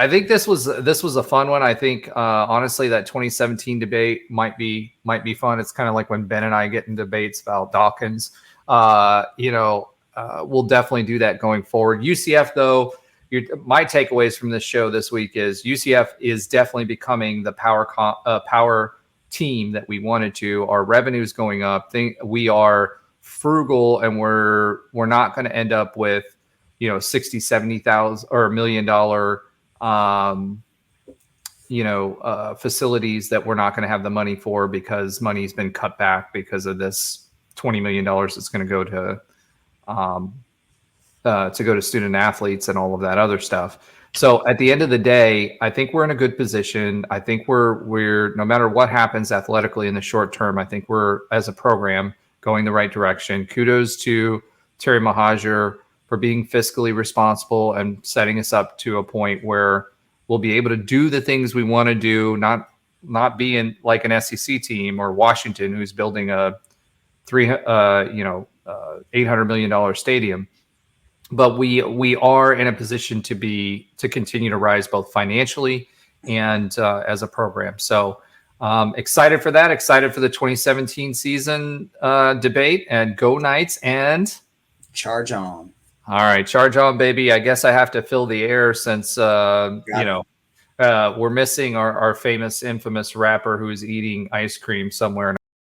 think this was a fun one. I think honestly that 2017 debate might be fun. It's kind of like when Ben and I get in debates about Dawkins. We'll definitely do that going forward. UCF though, my takeaways from this show this week is UCF is definitely becoming the power team that we wanted to. Our revenue is going up. We are frugal, and we're not going to end up with $60,000-$70,000 or $1 million facilities that we're not going to have the money for because money's been cut back because of this $20 million that's going to go to student athletes and all of that other stuff. So at the end of the day, I think we're in a good position. I think we're no matter what happens athletically in the short term, I think we're, as a program, going the right direction. Kudos to Terry Mahajer for being fiscally responsible and setting us up to a point where we'll be able to do the things we want to do, not be in like an SEC team or Washington, who's building a $800 million stadium. But we are in a position to continue to rise both financially and as a program. So excited for that. Excited for the 2017 season debate, and go Knights and charge on. All right, charge on, baby. I guess I have to fill the air since we're missing our famous, infamous rapper who's eating ice cream somewhere.